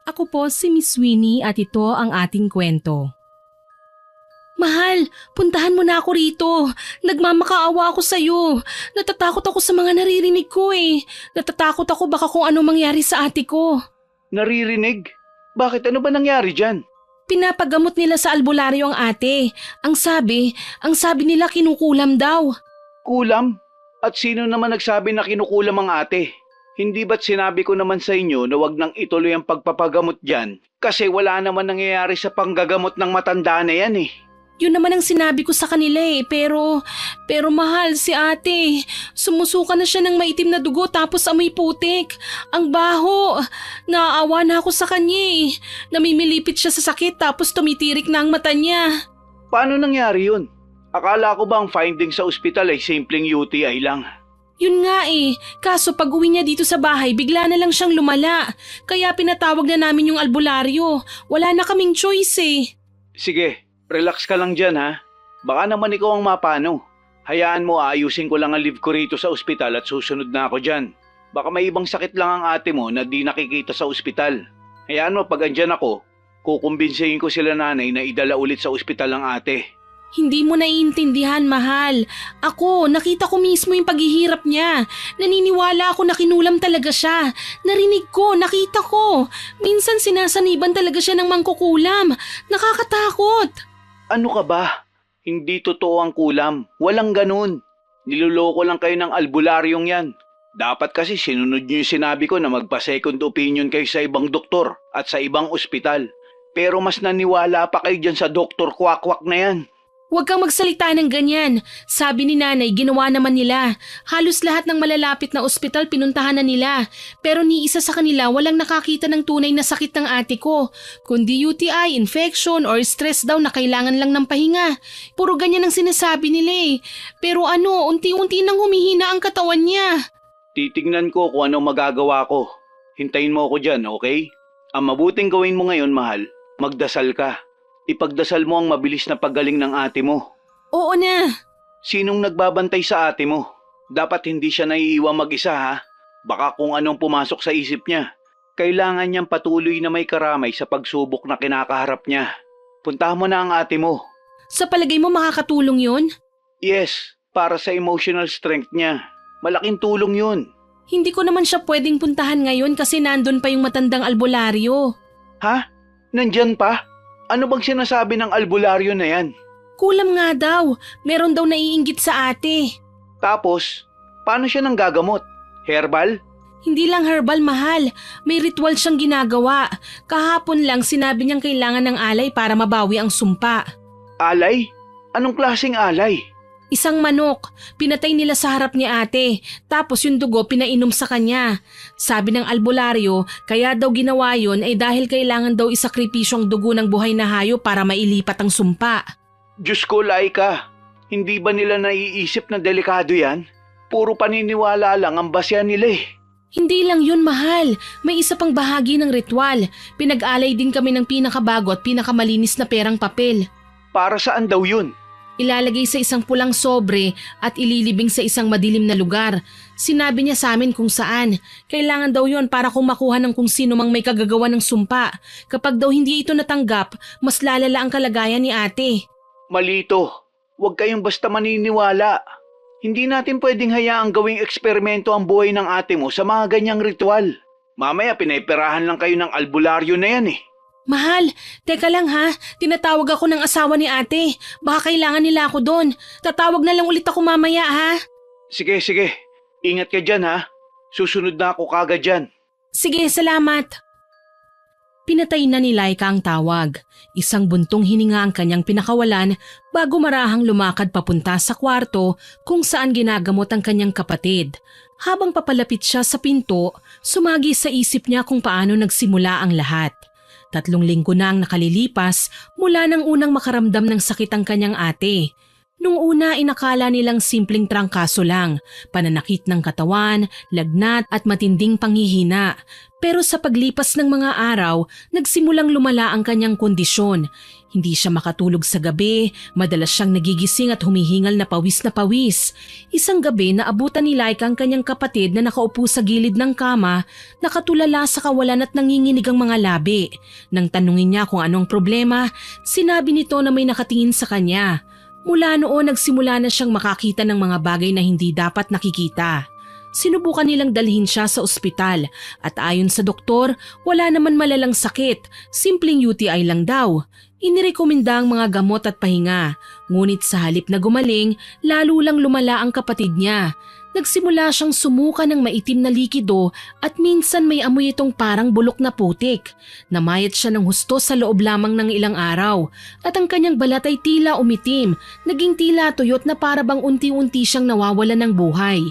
Ako po si Miss Winnie at ito ang ating kwento. Mahal, puntahan mo na ako rito. Nagmamakaawa ako sa'yo. Natatakot ako sa mga naririnig ko eh. Natatakot ako baka kung ano mangyari sa ate ko. Naririnig? Bakit, ano ba nangyari dyan? Pinapagamot nila sa albularyo ang ate. Ang sabi nila kinukulam daw. Kulam? At sino naman nagsabi na kinukulam ang ate? Hindi ba't sinabi ko naman sa inyo na wag nang ituloy ang pagpapagamot dyan? Kasi wala naman nangyayari sa panggagamot ng matanda na yan eh. Yun naman ang sinabi ko sa kanila eh, pero mahal si ate. Sumusuka na siya ng maitim na dugo tapos amoy putik. Ang baho. Naaawa na ako sa kanya eh. Namimilipit siya sa sakit tapos tumitirik na ang mata niya. Paano nangyari yun? Akala ko ba ang finding sa ospital ay simpleng UTI lang? Yun nga eh, kaso pag uwi niya dito sa bahay bigla na lang siyang lumala. Kaya pinatawag na namin yung albularyo. Wala na kaming choice eh. Sige, relax ka lang dyan ha. Baka naman ikaw ang mapano. Hayaan mo, ayusin ko lang ang leave ko rito sa ospital at susunod na ako dyan. Baka may ibang sakit lang ang ate mo na di nakikita sa ospital. Hayaan mo, pag andyan ako, kukumbinsihin ko sila nanay na idala ulit sa ospital ang ate. Hindi mo naiintindihan, mahal. Ako, nakita ko mismo yung paghihirap niya. Naniniwala ako na kinulam talaga siya. Narinig ko, nakita ko. Minsan sinasaniban talaga siya ng mangkukulam. Nakakatakot. Ano ka ba? Hindi totoo ang kulam. Walang ganun. Niloloko lang kayo ng albularyong yan. Dapat kasi sinunod niyo yung sinabi ko na magpa-second opinion kayo sa ibang doktor at sa ibang ospital. Pero mas naniwala pa kayo dyan sa doktor kwak-kwak na yan. Huwag kang magsalita ng ganyan. Sabi ni nanay, ginawa naman nila. Halos lahat ng malalapit na ospital pinuntahan na nila. Pero ni isa sa kanila walang nakakita ng tunay na sakit ng ate ko. Kundi UTI, infection, or stress daw na kailangan lang ng pahinga. Puro ganyan ang sinasabi nila eh. Pero unti-unti nang humihina ang katawan niya. Titignan ko kung ano magagawa ko. Hintayin mo ako dyan, okay? Ang mabuting gawin mo ngayon, mahal, magdasal ka. Ipagdasal mo ang mabilis na paggaling ng ate mo. Oo na. Sinong nagbabantay sa ate mo? Dapat hindi siya naiiwan mag-isa ha. Baka kung anong pumasok sa isip niya. Kailangan niyang patuloy na may karamay sa pagsubok na kinakaharap niya. Puntahan mo na ang ate mo. Sa palagay mo makakatulong yun? Yes, para sa emotional strength niya. Malaking tulong yun. Hindi ko naman siya pwedeng puntahan ngayon kasi nandun pa yung matandang albularyo. Ha? Nandyan pa? Ano bang sinasabi ng albularyo na yan? Kulam nga daw. Meron daw naiinggit sa ate. Tapos, paano siya nang gagamot? Herbal? Hindi lang herbal, mahal. May ritual siyang ginagawa. Kahapon lang sinabi niyang kailangan ng alay para mabawi ang sumpa. Alay? Anong klaseng alay? Isang manok. Pinatay nila sa harap ni ate. Tapos yung dugo pinainom sa kanya. Sabi ng albularyo, kaya daw ginawa yun ay dahil kailangan daw isakripisyo ang dugo ng buhay na hayop para mailipat ang sumpa. Diyos ko, Laika. Hindi ba nila naiisip na delikado yan? Puro paniniwala lang ang basya nila eh. Hindi lang yun, mahal. May isa pang bahagi ng ritual. Pinag-alay din kami ng pinakabago at pinakamalinis na perang papel. Para saan daw yun? Ilalagay sa isang pulang sobre at ililibing sa isang madilim na lugar. Sinabi niya sa amin kung saan. Kailangan daw yon para kung makuha ng kung sino mang may kagagawa ng sumpa. Kapag daw hindi ito natanggap, mas lalala ang kalagayan ni ate. Malito. Huwag kayong basta maniniwala. Hindi natin pwedeng hayaang gawing eksperimento ang buhay ng ate mo sa mga ganyang ritual. Mamaya pinaiperahan lang kayo ng albularyo na yan eh. Mahal, teka lang ha. Tinatawag ako ng asawa ni ate. Baka kailangan nila ako doon. Tatawag na lang ulit ako mamaya ha. Sige. Ingat ka dyan ha. Susunod na ako kagad dyan. Sige, salamat. Pinatay na ni Laika ang tawag. Isang buntong hininga ang kanyang pinakawalan bago marahang lumakad papunta sa kwarto kung saan ginagamot ang kanyang kapatid. Habang papalapit siya sa pinto, sumagi sa isip niya kung paano nagsimula ang lahat. 3 linggo na ang nakalilipas mula nang unang makaramdam ng sakit ang kanyang ate. Nung una inakala nilang simpleng trangkaso lang, pananakit ng katawan, lagnat at matinding panghihina. Pero sa paglipas ng mga araw, nagsimulang lumala ang kanyang kondisyon. Hindi siya makatulog sa gabi, madalas siyang nagigising at humihingal na pawis na pawis. Isang gabi naabutan ni Laika ang kanyang kapatid na nakaupo sa gilid ng kama, nakatulala sa kawalan at nanginginig ang mga labi. Nang tanungin niya kung anong problema, sinabi nito na may nakatingin sa kanya. Mula noon nagsimula na siyang makakita ng mga bagay na hindi dapat nakikita. Sinubukan nilang dalhin siya sa ospital at ayon sa doktor, wala naman malalang sakit, simpleng UTI lang daw. Inirekomenda ang mga gamot at pahinga, ngunit sa halip na gumaling, lalo lang lumala ang kapatid niya. Nagsimula siyang sumuka ng maitim na likido at minsan may amoy itong parang bulok na putik. Namayat siya ng husto sa loob lamang ng ilang araw at ang kanyang balat ay tila umitim, naging tila tuyot na para bang unti-unti siyang nawawalan ng buhay.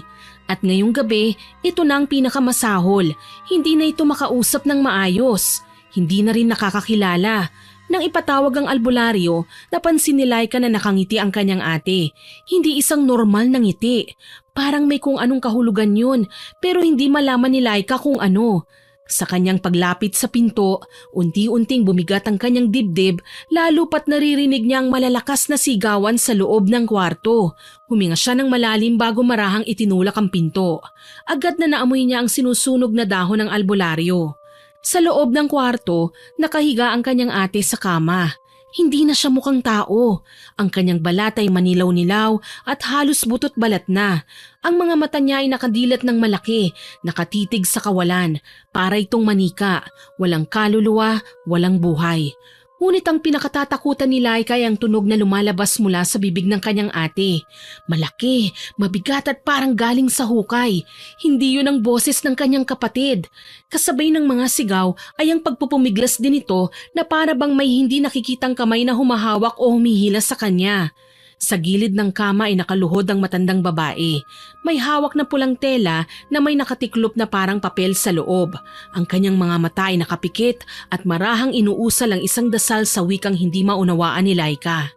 At ngayong gabi, ito na ang pinakamasahol, hindi na ito makausap ng maayos, hindi na rin nakakakilala. Nang ipatawag ang albularyo, napansin ni Laika na nakangiti ang kanyang ate. Hindi isang normal na ngiti. Parang may kung anong kahulugan yun, pero hindi malaman ni Laika kung ano. Sa kanyang paglapit sa pinto, unti-unting bumigat ang kanyang dibdib, lalo pat naririnig niya ang malalakas na sigawan sa loob ng kwarto. Huminga siya ng malalim bago marahang itinulak ang pinto. Agad na naamoy niya ang sinusunog na dahon ng albularyo. Sa loob ng kwarto, nakahiga ang kanyang ate sa kama. Hindi na siya mukhang tao. Ang kanyang balat ay manilaw-nilaw at halos butot balat na. Ang mga mata niya ay nakadilat ng malaki, nakatitig sa kawalan. Para itong manika, walang kaluluwa, walang buhay. Ngunit ang pinakatatakutan ni Laika ay ang tunog na lumalabas mula sa bibig ng kanyang ate. Malaki, mabigat at parang galing sa hukay. Hindi yun ang boses ng kanyang kapatid. Kasabay ng mga sigaw ay ang pagpupumiglas din ito na para bang may hindi nakikitang kamay na humahawak o humihila sa kanya. Sa gilid ng kama ay nakaluhod ang matandang babae. May hawak na pulang tela na may nakatiklop na parang papel sa loob. Ang kanyang mga mata ay nakapikit at marahang inuusal ang isang dasal sa wikang hindi maunawaan ni Laika.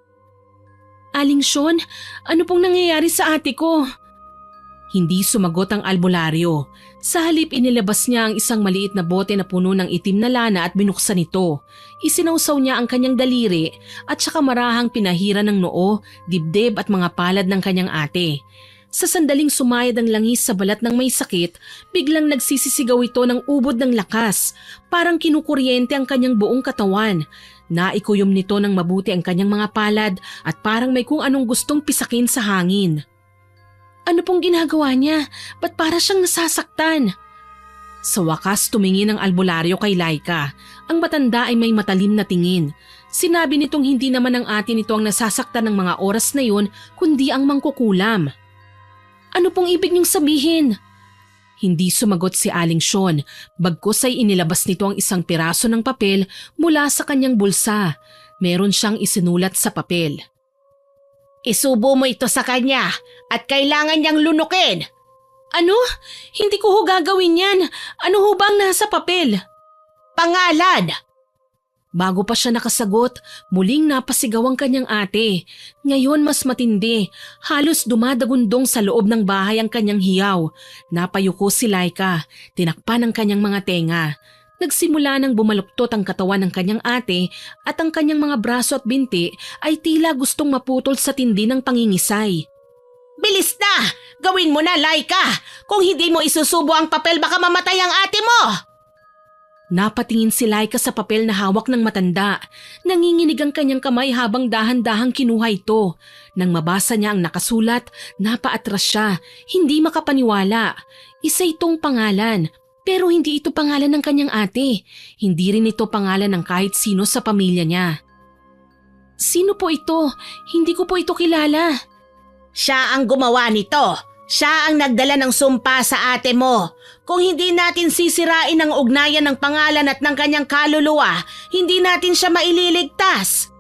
Aling Sean, ano pong nangyayari sa ate ko? Hindi sumagot ang albularyo. Sa halip inilabas niya ang isang maliit na bote na puno ng itim na lana at binuksan ito. Isinawsaw niya ang kanyang daliri at saka marahang pinahira ng noo, dibdib at mga palad ng kanyang ate. Sa sandaling sumayad ang langis sa balat ng may sakit, biglang nagsisisigaw ito ng ubod ng lakas. Parang kinukuryente ang kanyang buong katawan. Naikuyom nito ng mabuti ang kanyang mga palad at parang may kung anong gustong pisakin sa hangin. Ano pong ginagawa niya? Ba't para siyang nasasaktan? Sa wakas tumingin ang albularyo kay Laika. Ang matanda ay may matalim na tingin. Sinabi nitong hindi naman ang ate nito ang nasasaktan ng mga oras na yun, kundi ang mangkukulam. Ano pong ibig niyong sabihin? Hindi sumagot si Aling Sean, bagkus ay inilabas nito ang isang piraso ng papel mula sa kanyang bulsa. Meron siyang isinulat sa papel. Isubo mo ito sa kanya at kailangan niyang lunukin. Ano? Hindi ko ho gagawin yan. Ano ho bang nasa papel? Pangalan! Bago pa siya nakasagot, muling napasigaw ang kanyang ate. Ngayon mas matindi. Halos dumadagundong sa loob ng bahay ang kanyang hiyaw. Napayuko si Laika. Tinakpan ang kanyang mga tenga. Nagsimula nang bumaluktot ang katawan ng kanyang ate at ang kanyang mga braso at binti ay tila gustong maputol sa tindi ng pangingisay. Bilis na! Gawin mo na, Laika! Kung hindi mo isusubo ang papel baka mamatay ang ate mo! Napatingin si Laika sa papel na hawak ng matanda. Nanginginig ang kanyang kamay habang dahan-dahang kinuha ito. Nang mabasa niya ang nakasulat, napaatras siya. Hindi makapaniwala. Isa itong pangalan. Pero hindi ito pangalan ng kanyang ate. Hindi rin ito pangalan ng kahit sino sa pamilya niya. Sino po ito? Hindi ko po ito kilala. Siya ang gumawa nito. Siya ang nagdala ng sumpa sa ate mo. Kung hindi natin sisirain ang ugnayan ng pangalan at ng kanyang kaluluwa, hindi natin siya maililigtas.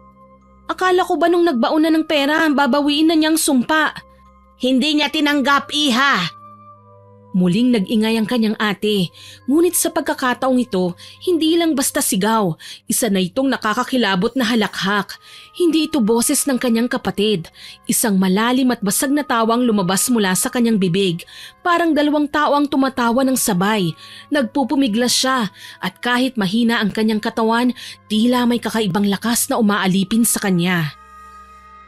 Akala ko ba nung nagbaon na ng pera, babawiin na niyang sumpa? Hindi niya tinanggap, iha. Muling nag-ingay ang kanyang ate, ngunit sa pagkakataong ito, hindi lang basta sigaw, isa na itong nakakakilabot na halakhak. Hindi ito boses ng kanyang kapatid, isang malalim at basag na tawang lumabas mula sa kanyang bibig. Parang dalawang tao ang tumatawa ng sabay, nagpupumiglas siya at kahit mahina ang kanyang katawan, tila may kakaibang lakas na umaalipin sa kanya.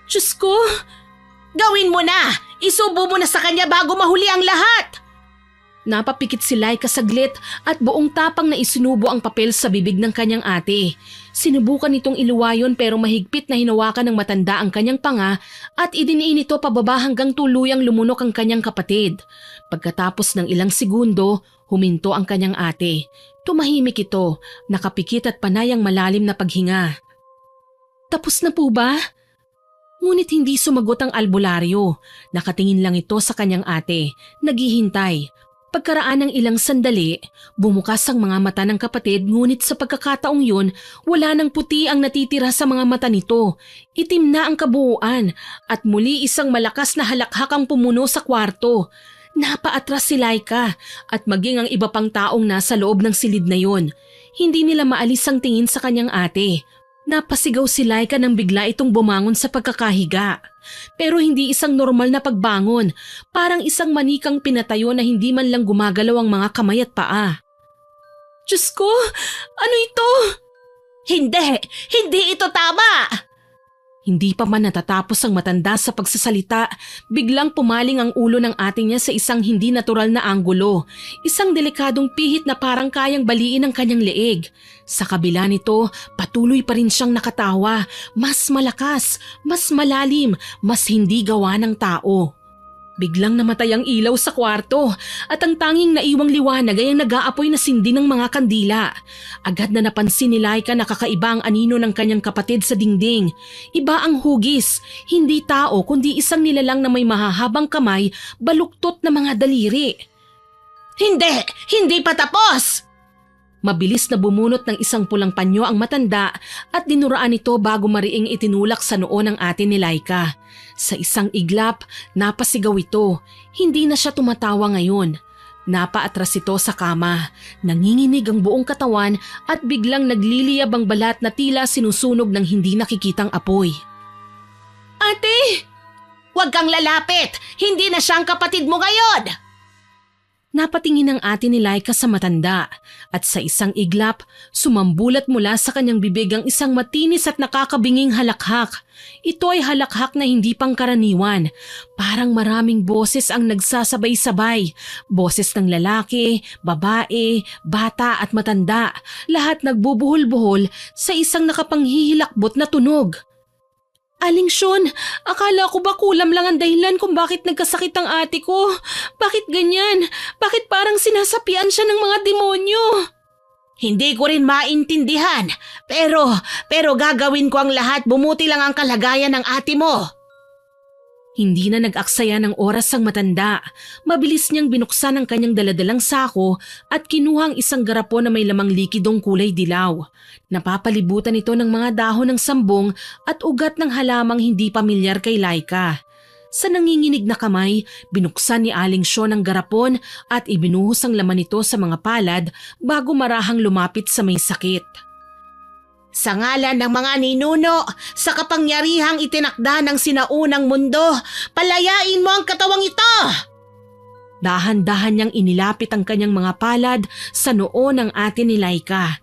Diyos ko! Gawin mo na! Isubo mo na sa kanya bago mahuli ang lahat! Napapikit si Laika saglit at buong tapang na isinubo ang papel sa bibig ng kanyang ate. Sinubukan nitong iluwayon pero mahigpit na hinawakan ng matanda ang kanyang panga at idiniin ito pababa hanggang tuluyang lumunok ang kanyang kapatid. Pagkatapos ng ilang segundo, huminto ang kanyang ate. Tumahimik ito, nakapikit at panay ang malalim na paghinga. Tapos na po ba? Ngunit hindi sumagot ang albularyo. Nakatingin lang ito sa kanyang ate, naghihintay. Pagkaraan ng ilang sandali, bumukas ang mga mata ng kapatid ngunit sa pagkakataong yun, wala nang puti ang natitira sa mga mata nito. Itim na ang kabuuan at muli isang malakas na halakhak ang pumuno sa kwarto. Napaatras si Laika at maging ang iba pang taong nasa loob ng silid na yun. Hindi nila maalis ang tingin sa kanyang ate. Napasigaw si Laika nang bigla itong bumangon sa pagkakahiga. Pero hindi isang normal na pagbangon, parang isang manikang pinatayo na hindi man lang gumagalaw ang mga kamay at paa. Diyos ko! Ano ito? Hindi ito tama! Hindi pa man natatapos ang matanda sa pagsasalita, biglang pumaling ang ulo ng ate niya sa isang hindi natural na anggulo. Isang delikadong pihit na parang kayang baliin ang kanyang leeg. Sa kabila nito, patuloy pa rin siyang nakatawa. Mas malakas, mas malalim, mas hindi gawa ng tao. Biglang namatay ang ilaw sa kwarto at ang tanging naiwang liwanag ay ang nag-aapoy na sindi ng mga kandila. Agad na napansin ni Laika na kakaiba ang anino ng kanyang kapatid sa dingding. Iba ang hugis, hindi tao kundi isang nilalang na may mahahabang kamay, baluktot na mga daliri. Hindi pa tapos! Mabilis na bumunot ng isang pulang panyo ang matanda at dinuraan ito bago mariing itinulak sa noo ng ate ni Laika. Sa isang iglap, napasigaw ito. Hindi na siya tumatawa ngayon. Napaatras ito sa kama. Nanginginig ang buong katawan at biglang nagliliyab ang balat na tila sinusunog ng hindi nakikitang apoy. Ate! Huwag kang lalapit! Hindi na siyang kapatid mo ngayon! Napatingin ang ate ni Laika sa matanda at sa isang iglap, sumambulat mula sa kanyang bibig ang isang matinis at nakakabinging halakhak. Ito ay halakhak na hindi pangkaraniwan. Parang maraming boses ang nagsasabay-sabay. Boses ng lalaki, babae, bata at matanda. Lahat nagbubuhol-buhol sa isang nakapanghihilakbot na tunog. Aling Sean, akala ko ba kulam lang ang dahilan kung bakit nagkasakit ang ate ko? Bakit ganyan? Bakit parang sinasapian siya ng mga demonyo? Hindi ko rin maintindihan, pero gagawin ko ang lahat, bumuti lang ang kalagayan ng ate mo. Hindi na nag-aksaya ng oras ang matanda. Mabilis niyang binuksan ang kanyang daladalang sako at kinuhang isang garapon na may lamang likidong kulay dilaw. Napapalibutan ito ng mga dahon ng sambong at ugat ng halamang hindi pamilyar kay Laika. Sa nanginginig na kamay, binuksan ni Aling Sean ang garapon at ibinuhos ang laman nito sa mga palad bago marahang lumapit sa may sakit. Sa ngalan ng mga ninuno, sa kapangyarihang itinakda ng sinaunang mundo, palayain mo ang katawang ito! Dahan-dahan niyang inilapit ang kanyang mga palad sa noo ng ate ni Laika.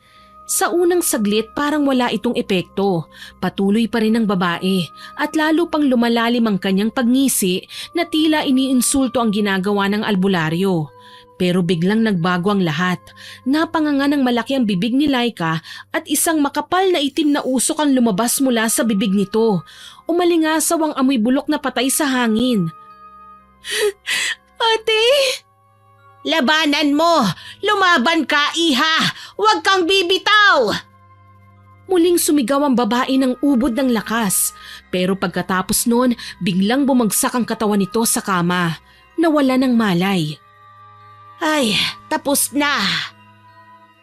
Sa unang saglit parang wala itong epekto. Patuloy pa rin ang babae at lalo pang lumalalim ang kanyang pagngisi na tila iniinsulto ang ginagawa ng albularyo. Pero biglang nagbago ang lahat. Napanganga ng malaki ang bibig ni Laika at isang makapal na itim na usok ang lumabas mula sa bibig nito. Umalingasaw ang amoy bulok na patay sa hangin. Ate! Labanan mo! Lumaban ka, iha! Huwag kang bibitaw! Muling sumigaw ang babae ng ubod ng lakas. Pero pagkatapos noon, biglang bumagsak ang katawan nito sa kama. Nawala ng malay. Ay, tapos na!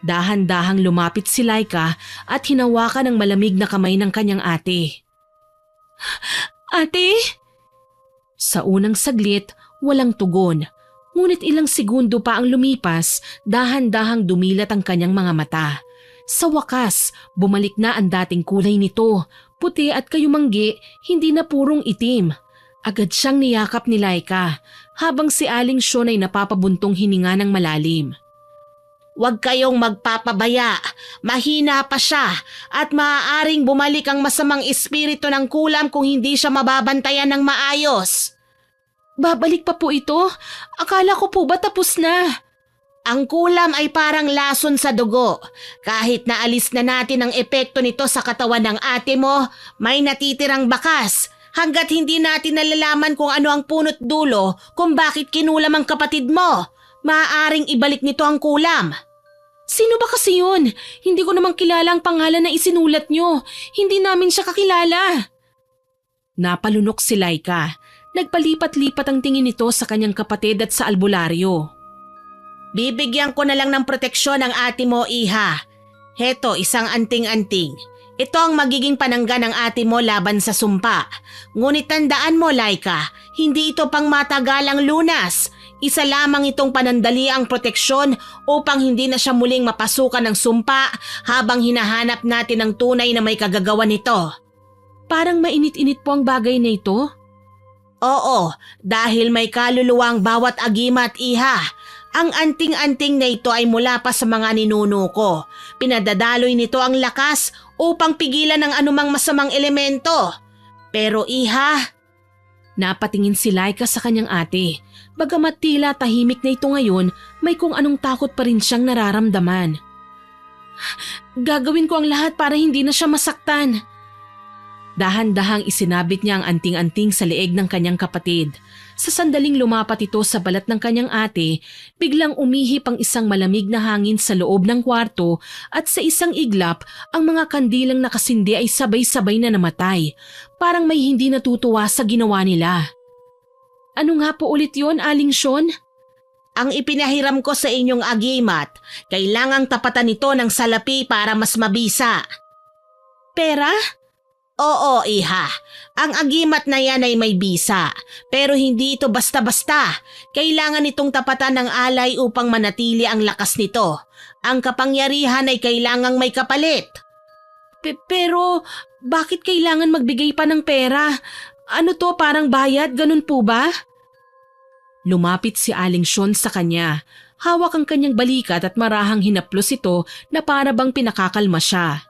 Dahan-dahang lumapit si Laika at hinawakan ang malamig na kamay ng kanyang ate. Ate? Sa unang saglit, walang tugon. Ngunit ilang segundo pa ang lumipas, dahan-dahang dumilat ang kanyang mga mata. Sa wakas, bumalik na ang dating kulay nito, puti at kayumanggi, hindi na purong itim. Agad siyang niyakap ni Laika, habang si Aling Sean ay napapabuntong hininga ng malalim. Huwag kayong magpapabaya, mahina pa siya at maaaring bumalik ang masamang espiritu ng kulam kung hindi siya mababantayan ng maayos. Babalik pa po ito? Akala ko po ba tapos na? Ang kulam ay parang lason sa dugo. Kahit naalis na natin ang epekto nito sa katawan ng ate mo, may natitirang bakas. Hanggat hindi natin nalalaman kung ano ang punot dulo kung bakit kinulam ang kapatid mo, maaaring ibalik nito ang kulam. Sino ba kasi yun? Hindi ko namang kilala ang pangalan na isinulat nyo. Hindi namin siya kakilala. Napalunok si Laika. Nagpalipat-lipat ang tingin nito sa kanyang kapatid at sa albularyo. Bibigyan ko na lang ng proteksyon ang ate mo, Iha. Heto, isang anting-anting. Ito ang magiging panangga ng ate mo laban sa sumpa. Ngunit tandaan mo, Laika, hindi ito pang matagalang lunas. Isa lamang itong panandaliang proteksyon upang hindi na siya muling mapasukan ng sumpa habang hinahanap natin ang tunay na may kagagawa nito. Parang mainit-init po ang bagay na ito. Oo, dahil may kaluluwang bawat agimat, Iha. Ang anting-anting na ito ay mula pa sa mga ninuno ko. Pinadadaloy nito ang lakas upang pigilan ang anumang masamang elemento. Pero Iha, napatingin si Laika sa kanyang ate. Bagamat tila tahimik na ito ngayon, may kung anong takot pa rin siyang nararamdaman. Gagawin ko ang lahat para hindi na siya masaktan. Dahan-dahang isinabit niya ang anting-anting sa leeg ng kanyang kapatid. Sa sandaling lumapat ito sa balat ng kanyang ate, biglang umihip ang isang malamig na hangin sa loob ng kwarto at sa isang iglap, ang mga kandilang nakasindi ay sabay-sabay na namatay. Parang may hindi natutuwa sa ginawa nila. Ano nga po ulit yon, Aling Sean? Ang ipinahiram ko sa inyong agimat, kailangang tapatan nito ng salapi para mas mabisa. Pera? Oo, Iha. Ang agimat na yan ay may bisa, pero hindi ito basta-basta. Kailangan itong tapatan ng alay upang manatili ang lakas nito. Ang kapangyarihan ay kailangang may kapalit. Pero bakit kailangan magbigay pa ng pera? Ano to, parang bayad, ganun po ba? Lumapit si Aling Sean sa kanya. Hawak ang kanyang balikat at marahang hinaplos ito na para bang pinakakalma siya.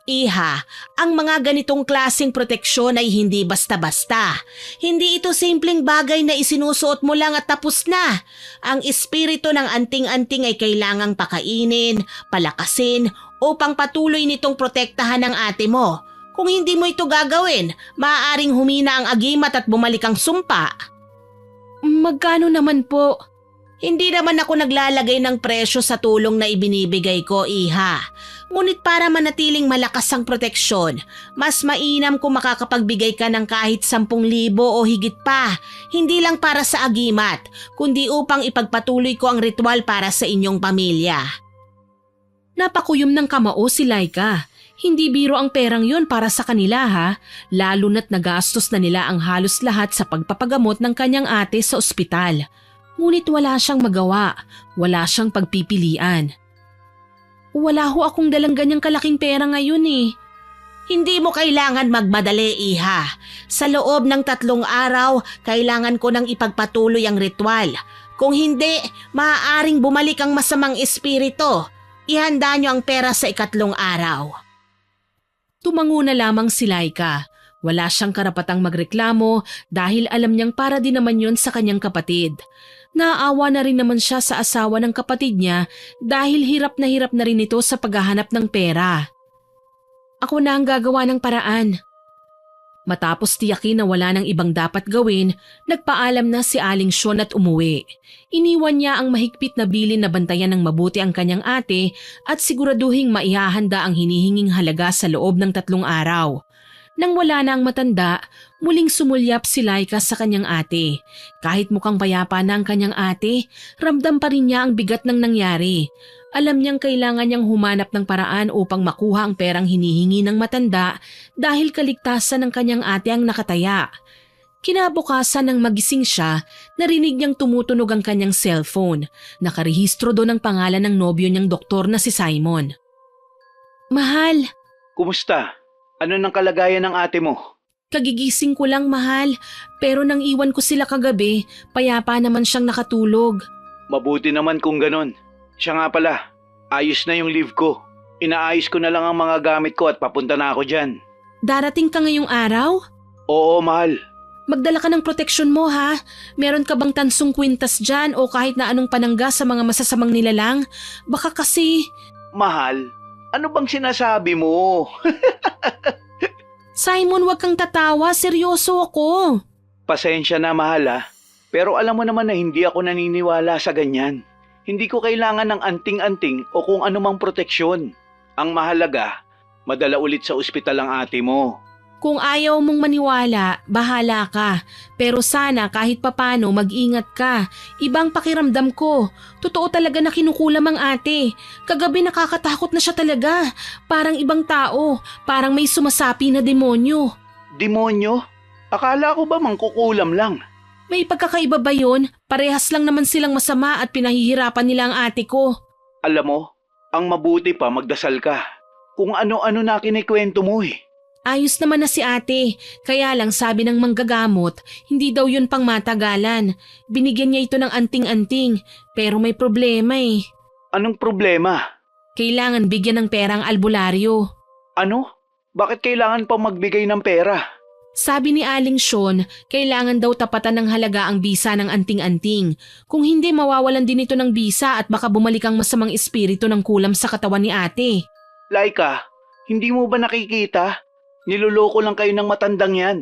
Iha, ang mga ganitong klaseng proteksyon ay hindi basta-basta. Hindi ito simpleng bagay na isinusuot mo lang at tapos na. Ang espiritu ng anting-anting ay kailangang pakainin, palakasin, upang patuloy nitong protektahan ng ate mo. Kung hindi mo ito gagawin, maaaring humina ang agimat at bumalik ang sumpa. Magkano naman po? Hindi naman ako naglalagay ng presyo sa tulong na ibinibigay ko, Iha. Ngunit para manatiling malakas ang proteksyon, mas mainam kung makakapagbigay ka ng kahit 10,000 o higit pa. Hindi lang para sa agimat, kundi upang ipagpatuloy ko ang ritual para sa inyong pamilya. Napakuyom ng kamao si Laika. Hindi biro ang perang yon para sa kanila ha, lalo na't nagastos na nila ang halos lahat sa pagpapagamot ng kanyang ate sa ospital. Ngunit wala siyang magawa, wala siyang pagpipilian. Wala ho akong dalang ganyang kalaking pera ngayon eh. Hindi mo kailangan magmadali, Iha. Sa loob ng 3 araw, kailangan ko nang ipagpatuloy ang ritual. Kung hindi, maaaring bumalik ang masamang espiritu. Ihanda niyo ang pera sa 4 araw. Tumango na lamang si Laika. Wala siyang karapatang magreklamo dahil alam niyang para din naman yon sa kanyang kapatid. Naaawa na rin naman siya sa asawa ng kapatid niya dahil hirap na rin ito sa paghahanap ng pera. Ako na ang gagawa ng paraan. Matapos tiyakin na wala nang ibang dapat gawin, nagpaalam na si Aling Sean at umuwi. Iniwan niya ang mahigpit na bilin na bantayan ng mabuti ang kanyang ate at siguraduhing maihahanda ang hinihinging halaga sa loob ng 3 araw. Nang wala na ang matanda, muling sumulyap si Laika sa kanyang ate. Kahit mukhang payapa na ang kanyang ate, ramdam pa rin niya ang bigat ng nangyari. Alam niyang kailangan niyang humanap ng paraan upang makuha ang perang hinihingi ng matanda dahil kaligtasan ng kanyang ate ang nakataya. Kinabukasan nang magising siya, narinig niyang tumutunog ang kanyang cellphone. Nakarehistro doon ang pangalan ng nobyo niyang doktor na si Simon. Mahal, Kumusta? Ano nang kalagayan ng ate mo? kagigising ko lang mahal. Pero nang iwan ko sila kagabi, payapa naman siyang nakatulog. Mabuti naman kung ganon. Siya nga pala, ayos na yung leave ko. Inaayos ko na lang ang mga gamit ko at papunta na ako dyan. Darating ka ngayong araw? Oo, mahal. Magdala ka ng proteksyon mo ha. Meron ka bang tansong kwintas dyan o kahit na anong panangga sa mga masasamang nilalang? Baka kasi… Mahal, ano bang sinasabi mo? Simon, wag kang tatawa. Seryoso ako. Pasensya na, mahal ah. Pero alam mo naman na hindi ako naniniwala sa ganyan. Hindi ko kailangan ng anting-anting o kung anumang proteksyon. Ang mahalaga, madala ulit sa ospital ang ate mo. Kung ayaw mong maniwala, bahala ka. Pero sana kahit papano mag-ingat ka. Ibang pakiramdam ko. Totoo talaga na kinukulam ang ate. Kagabi nakakatakot na siya talaga. Parang ibang tao. Parang may sumasapi na demonyo. Demonyo? Akala ko ba mangkukulam lang? May pagkakaiba ba yun? Parehas lang naman silang masama at pinahihirapan nila ang ate ko. Alam mo, ang mabuti pa magdasal ka. Kung ano-ano na kinikwento mo eh. Ayos naman na si ate, kaya lang sabi ng manggagamot, hindi daw yun pang matagalan. Binigyan niya ito ng anting-anting, pero may problema eh. Anong problema? Kailangan bigyan ng pera ang albularyo. Ano? Bakit kailangan pa magbigay ng pera? Sabi ni Aling Sean, kailangan daw tapatan ng halaga ang bisa ng anting-anting. Kung hindi, mawawalan din ito ng bisa at baka bumalik ang masamang espiritu ng kulam sa katawan ni ate. Laika, hindi mo ba nakikita? Niloloko lang kayo ng matandang yan.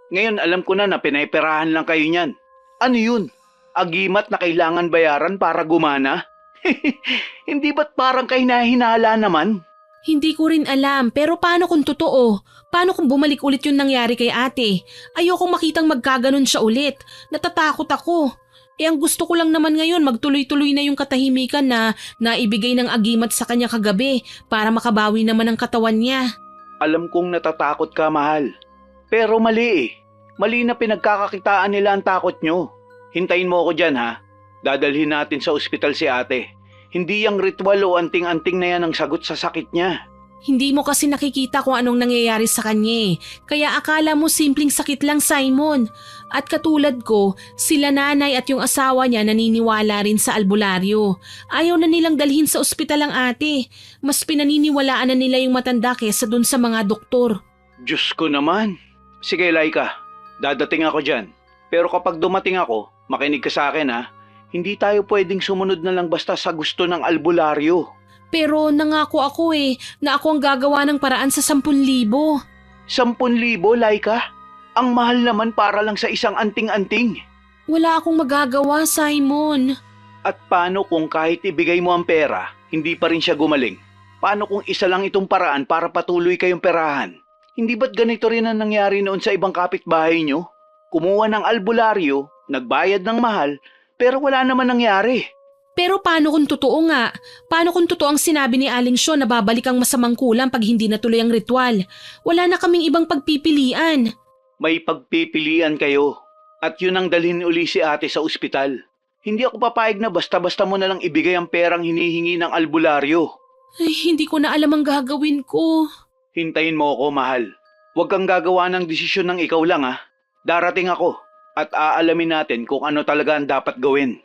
Ngayon alam ko na pinayperahan lang kayo niyan. Ano yun? Agimat na kailangan bayaran para gumana? Hindi ba't parang kayo nahinala naman? Hindi ko rin alam, pero paano kung totoo? Paano kung bumalik ulit yung nangyari kay ate? Ayokong makitang magkaganon siya ulit. Natatakot ako. Ang gusto ko lang naman ngayon magtuloy-tuloy na yung katahimikan na naibigay ng agimat sa kanya kagabi para makabawi naman ang katawan niya. Alam kong natatakot ka, mahal. Pero mali eh. Mali na pinagkakakitaan nila ang takot nyo. Hintayin mo ako dyan ha. Dadalhin natin sa ospital si ate. Hindi yung ritual o anting-anting na yan ang sagot sa sakit niya. Hindi mo kasi nakikita kung anong nangyayari sa kanya eh. Kaya akala mo simpleng sakit lang, Simon. At katulad ko, sila nanay at yung asawa niya naniniwala rin sa albularyo. Ayaw na nilang dalhin sa ospital ang ate. Mas pinaniniwalaan na nila yung matanda kesa dun sa mga doktor. Diyos ko naman. Sige, Laika. Dadating ako dyan. Pero kapag dumating ako, makinig ka sa akin ha. Hindi tayo pwedeng sumunod na lang basta sa gusto ng albularyo. Pero nangako ako na ako ang gagawa ng paraan sa 10,000. 10,000, Laika? Ang mahal naman para lang sa isang anting-anting. Wala akong magagawa, Simon. At paano kung kahit ibigay mo ang pera, hindi pa rin siya gumaling? Paano kung isa lang itong paraan para patuloy kayong perahan? Hindi ba't ganito rin ang nangyari noon sa ibang kapitbahay nyo? Kumuha ng albularyo, nagbayad ng mahal, pero wala naman nangyari. Pero paano kung totoo nga? Paano kung totoo ang sinabi ni Aling Sean na babalik ang masamang kulam pag hindi natuloy ang ritual? Wala na kaming ibang pagpipilian. May pagpipilian kayo. At yun ang dalhin uli si ate sa ospital. Hindi ako papayag na basta-basta mo na lang ibigay ang perang hinihingi ng albularyo. Ay, hindi ko na alam ang gagawin ko. Hintayin mo ako, mahal. Huwag kang gagawa ng desisyon ng ikaw lang ha. Darating ako at aalamin natin kung ano talaga ang dapat gawin.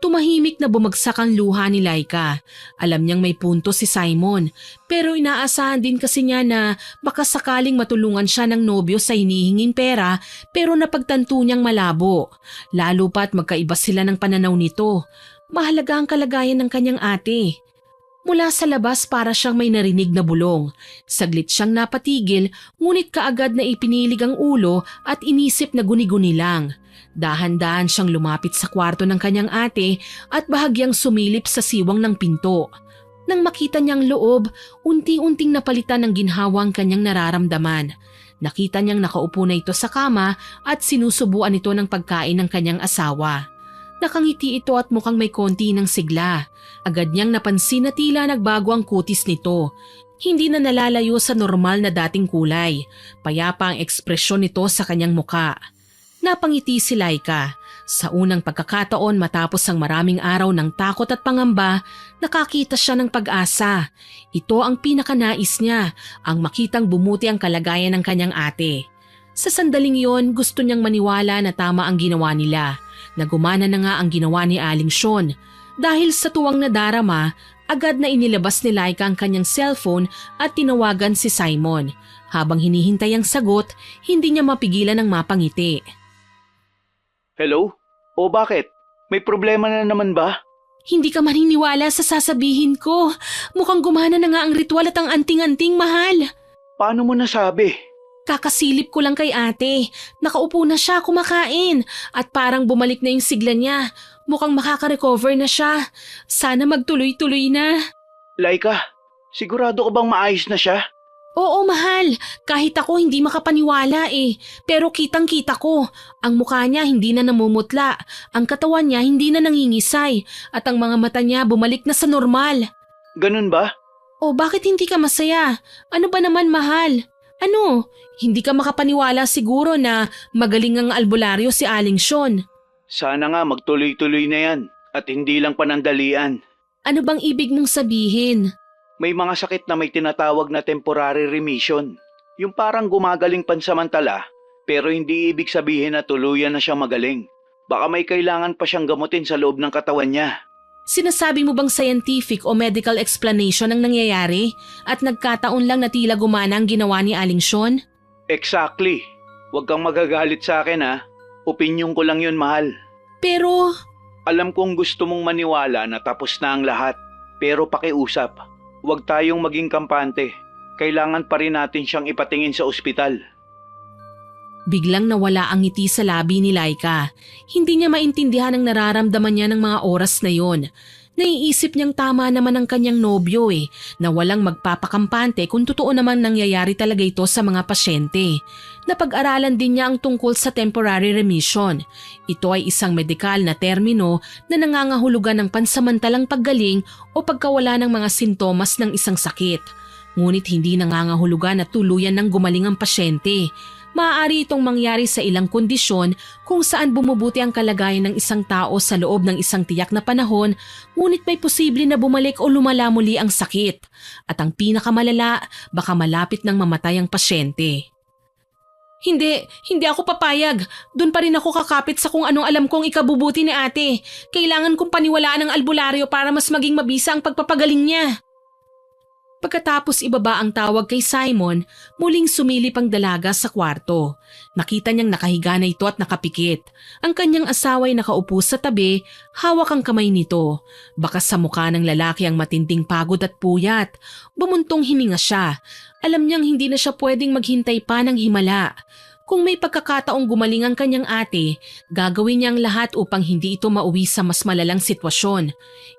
Tumahimik na bumagsak ang luha ni Laika. Alam niyang may punto si Simon, pero inaasahan din kasi niya na baka sakaling matulungan siya ng nobyo sa hinihinging pera pero napagtanto niyang malabo. Lalo pa't magkaiba sila ng pananaw nito. Mahalaga ang kalagayan ng kanyang ate. Mula sa labas para siyang may narinig na bulong. Saglit siyang napatigil ngunit kaagad na ipinilig ang ulo at inisip na guni-guni lang. Dahan-dahan siyang lumapit sa kwarto ng kanyang ate at bahagyang sumilip sa siwang ng pinto. Nang makita niyang loob, unti-unting napalitan ng ginhawa ang kanyang nararamdaman. Nakita niyang nakaupo na ito sa kama at sinusubuan ito ng pagkain ng kanyang asawa. Nakangiti ito at mukhang may konti ng sigla. Agad niyang napansin na tila nagbago ang kutis nito. Hindi na nalalayo sa normal na dating kulay. Payapa ang ekspresyon nito sa kanyang muka. Napangiti si Laika. Sa unang pagkakataon matapos ang maraming araw ng takot at pangamba, nakakita siya ng pag-asa. Ito ang pinakanais niya, ang makitang bumuti ang kalagayan ng kanyang ate. Sa sandaling yon, gusto niyang maniwala na tama ang ginawa nila. Nagumana na nga ang ginawa ni Aling Sean. Dahil sa tuwang nadarama, agad na inilabas ni Laika ang kanyang cellphone at tinawagan si Simon. Habang hinihintay ang sagot, hindi niya mapigilan ng mapangiti. Hello? O bakit? May problema na naman ba? Hindi ka maniniwala sa sasabihin ko. Mukhang gumana na nga ang ritual at ang anting-anting, mahal. Paano mo nasabi? Kakasilip ko lang kay ate. Nakaupo na siya kumakain at parang bumalik na yung sigla niya. Mukhang makaka-recover na siya. Sana magtuloy-tuloy na. Laika, sigurado ka bang maayos na siya? Oo, mahal. Kahit ako hindi makapaniwala eh. Pero kitang-kita ko. Ang mukha niya hindi na namumutla. Ang katawan niya hindi na nangingisay. At ang mga mata niya bumalik na sa normal. Ganun ba? O bakit hindi ka masaya? Ano ba naman, mahal? Ano? Hindi ka makapaniwala siguro na magaling ang albularyo si Aling Sean. Sana nga magtuloy-tuloy na yan at hindi lang panandalian. Ano bang ibig mong sabihin? May mga sakit na may tinatawag na temporary remission. Yung parang gumagaling pansamantala pero hindi ibig sabihin na tuluyan na siyang magaling. Baka may kailangan pa siyang gamutin sa loob ng katawan niya. Sinasabi mo bang scientific o medical explanation ang nangyayari at nagkataon lang na tila gumana ang ginawa ni Aling Sean? Exactly. Huwag kang magagalit sa akin ha. Opinyon ko lang yun, mahal. Pero Alam kong gusto mong maniwala na tapos na ang lahat. Pero pakiusap, huwag tayong maging kampante. Kailangan pa rin natin siyang ipatingin sa ospital. biglang nawala ang ngiti sa labi ni Laika. Hindi niya maintindihan ang nararamdaman niya ng mga oras na yon. Naiisip niyang tama naman ang kanyang nobyo na walang magpapakampante kung totoo naman nangyayari talaga ito sa mga pasyente. Napag-aralan din niya ang tungkol sa temporary remission. Ito ay isang medikal na termino na nangangahulugan ng pansamantalang paggaling o pagkawala ng mga sintomas ng isang sakit. Ngunit hindi nangangahulugan na tuluyan ng gumaling ang pasyente. Maaari itong mangyari sa ilang kondisyon kung saan bumubuti ang kalagayan ng isang tao sa loob ng isang tiyak na panahon, ngunit may posible na bumalik o lumala muli ang sakit. At ang pinakamalala, baka malapit nang mamatay ang pasyente. Hindi ako papayag. Doon pa rin ako kakapit sa kung anong alam kong ikabubuti ni ate. Kailangan kong paniwalaan ang albularyo para mas maging mabisa ang pagpapagaling niya. Pagkatapos ibaba ang tawag kay Simon, muling sumilip ang dalaga sa kwarto. Nakita niyang nakahiga na ito at nakapikit. Ang kanyang asawa ay nakaupo sa tabi, hawak ang kamay nito. Bakas sa mukha ng lalaki ang matinding pagod at puyat. Bumuntong hininga siya. Alam niyang hindi na siya pwedeng maghintay pa ng himala. Kung may pagkakataong gumaling ang kanyang ate, gagawin niya ang lahat upang hindi ito mauwi sa mas malalang sitwasyon.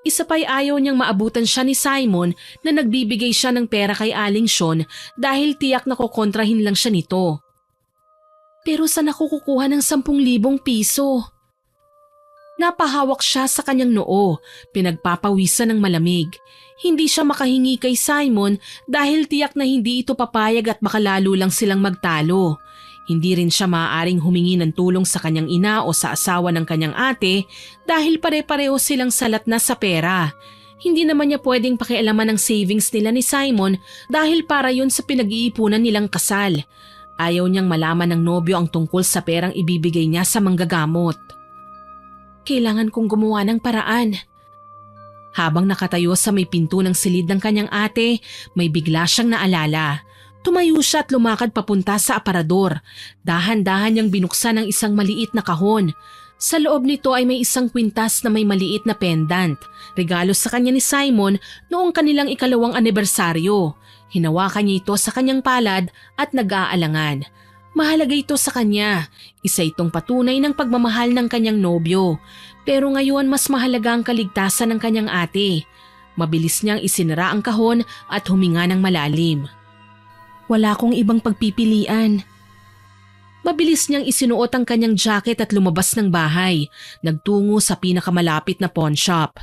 Isa pa'y ayaw niyang maabutan siya ni Simon na nagbibigay siya ng pera kay Aling Sean dahil tiyak na kukontrahin lang siya nito. Pero saan ako kukuha ng 10,000 piso? Napahawak siya sa kanyang noo, pinagpapawisan ng malamig. Hindi siya makahingi kay Simon dahil tiyak na hindi ito papayag at baka lalo lang silang magtalo. Hindi rin siya maaaring humingi ng tulong sa kanyang ina o sa asawa ng kanyang ate dahil pare-pareho silang salat na sa pera. Hindi naman niya pwedeng pakialaman ang savings nila ni Simon dahil para yun sa pinag-iipunan nilang kasal. Ayaw niyang malaman ng nobyo ang tungkol sa perang ibibigay niya sa manggagamot. Kailangan kong gumawa ng paraan. Habang nakatayo sa may pinto ng silid ng kanyang ate, may bigla siyang naalala. Tumayo siya at lumakad papunta sa aparador. Dahan-dahan niyang binuksan ang isang maliit na kahon. Sa loob nito ay may isang kwintas na may maliit na pendant. Regalo sa kanya ni Simon noong kanilang 2nd anibersaryo. Hinawakan niya ito sa kanyang palad at nag-aalangan. Mahalaga ito sa kanya. Isa itong patunay ng pagmamahal ng kanyang nobyo. Pero ngayon mas mahalaga ang kaligtasan ng kanyang ate. Mabilis niyang isinara ang kahon at huminga ng malalim. Wala akong ibang pagpipilian. Mabilis niyang isinuot ang kanyang jacket at lumabas ng bahay, nagtungo sa pinakamalapit na pawn shop.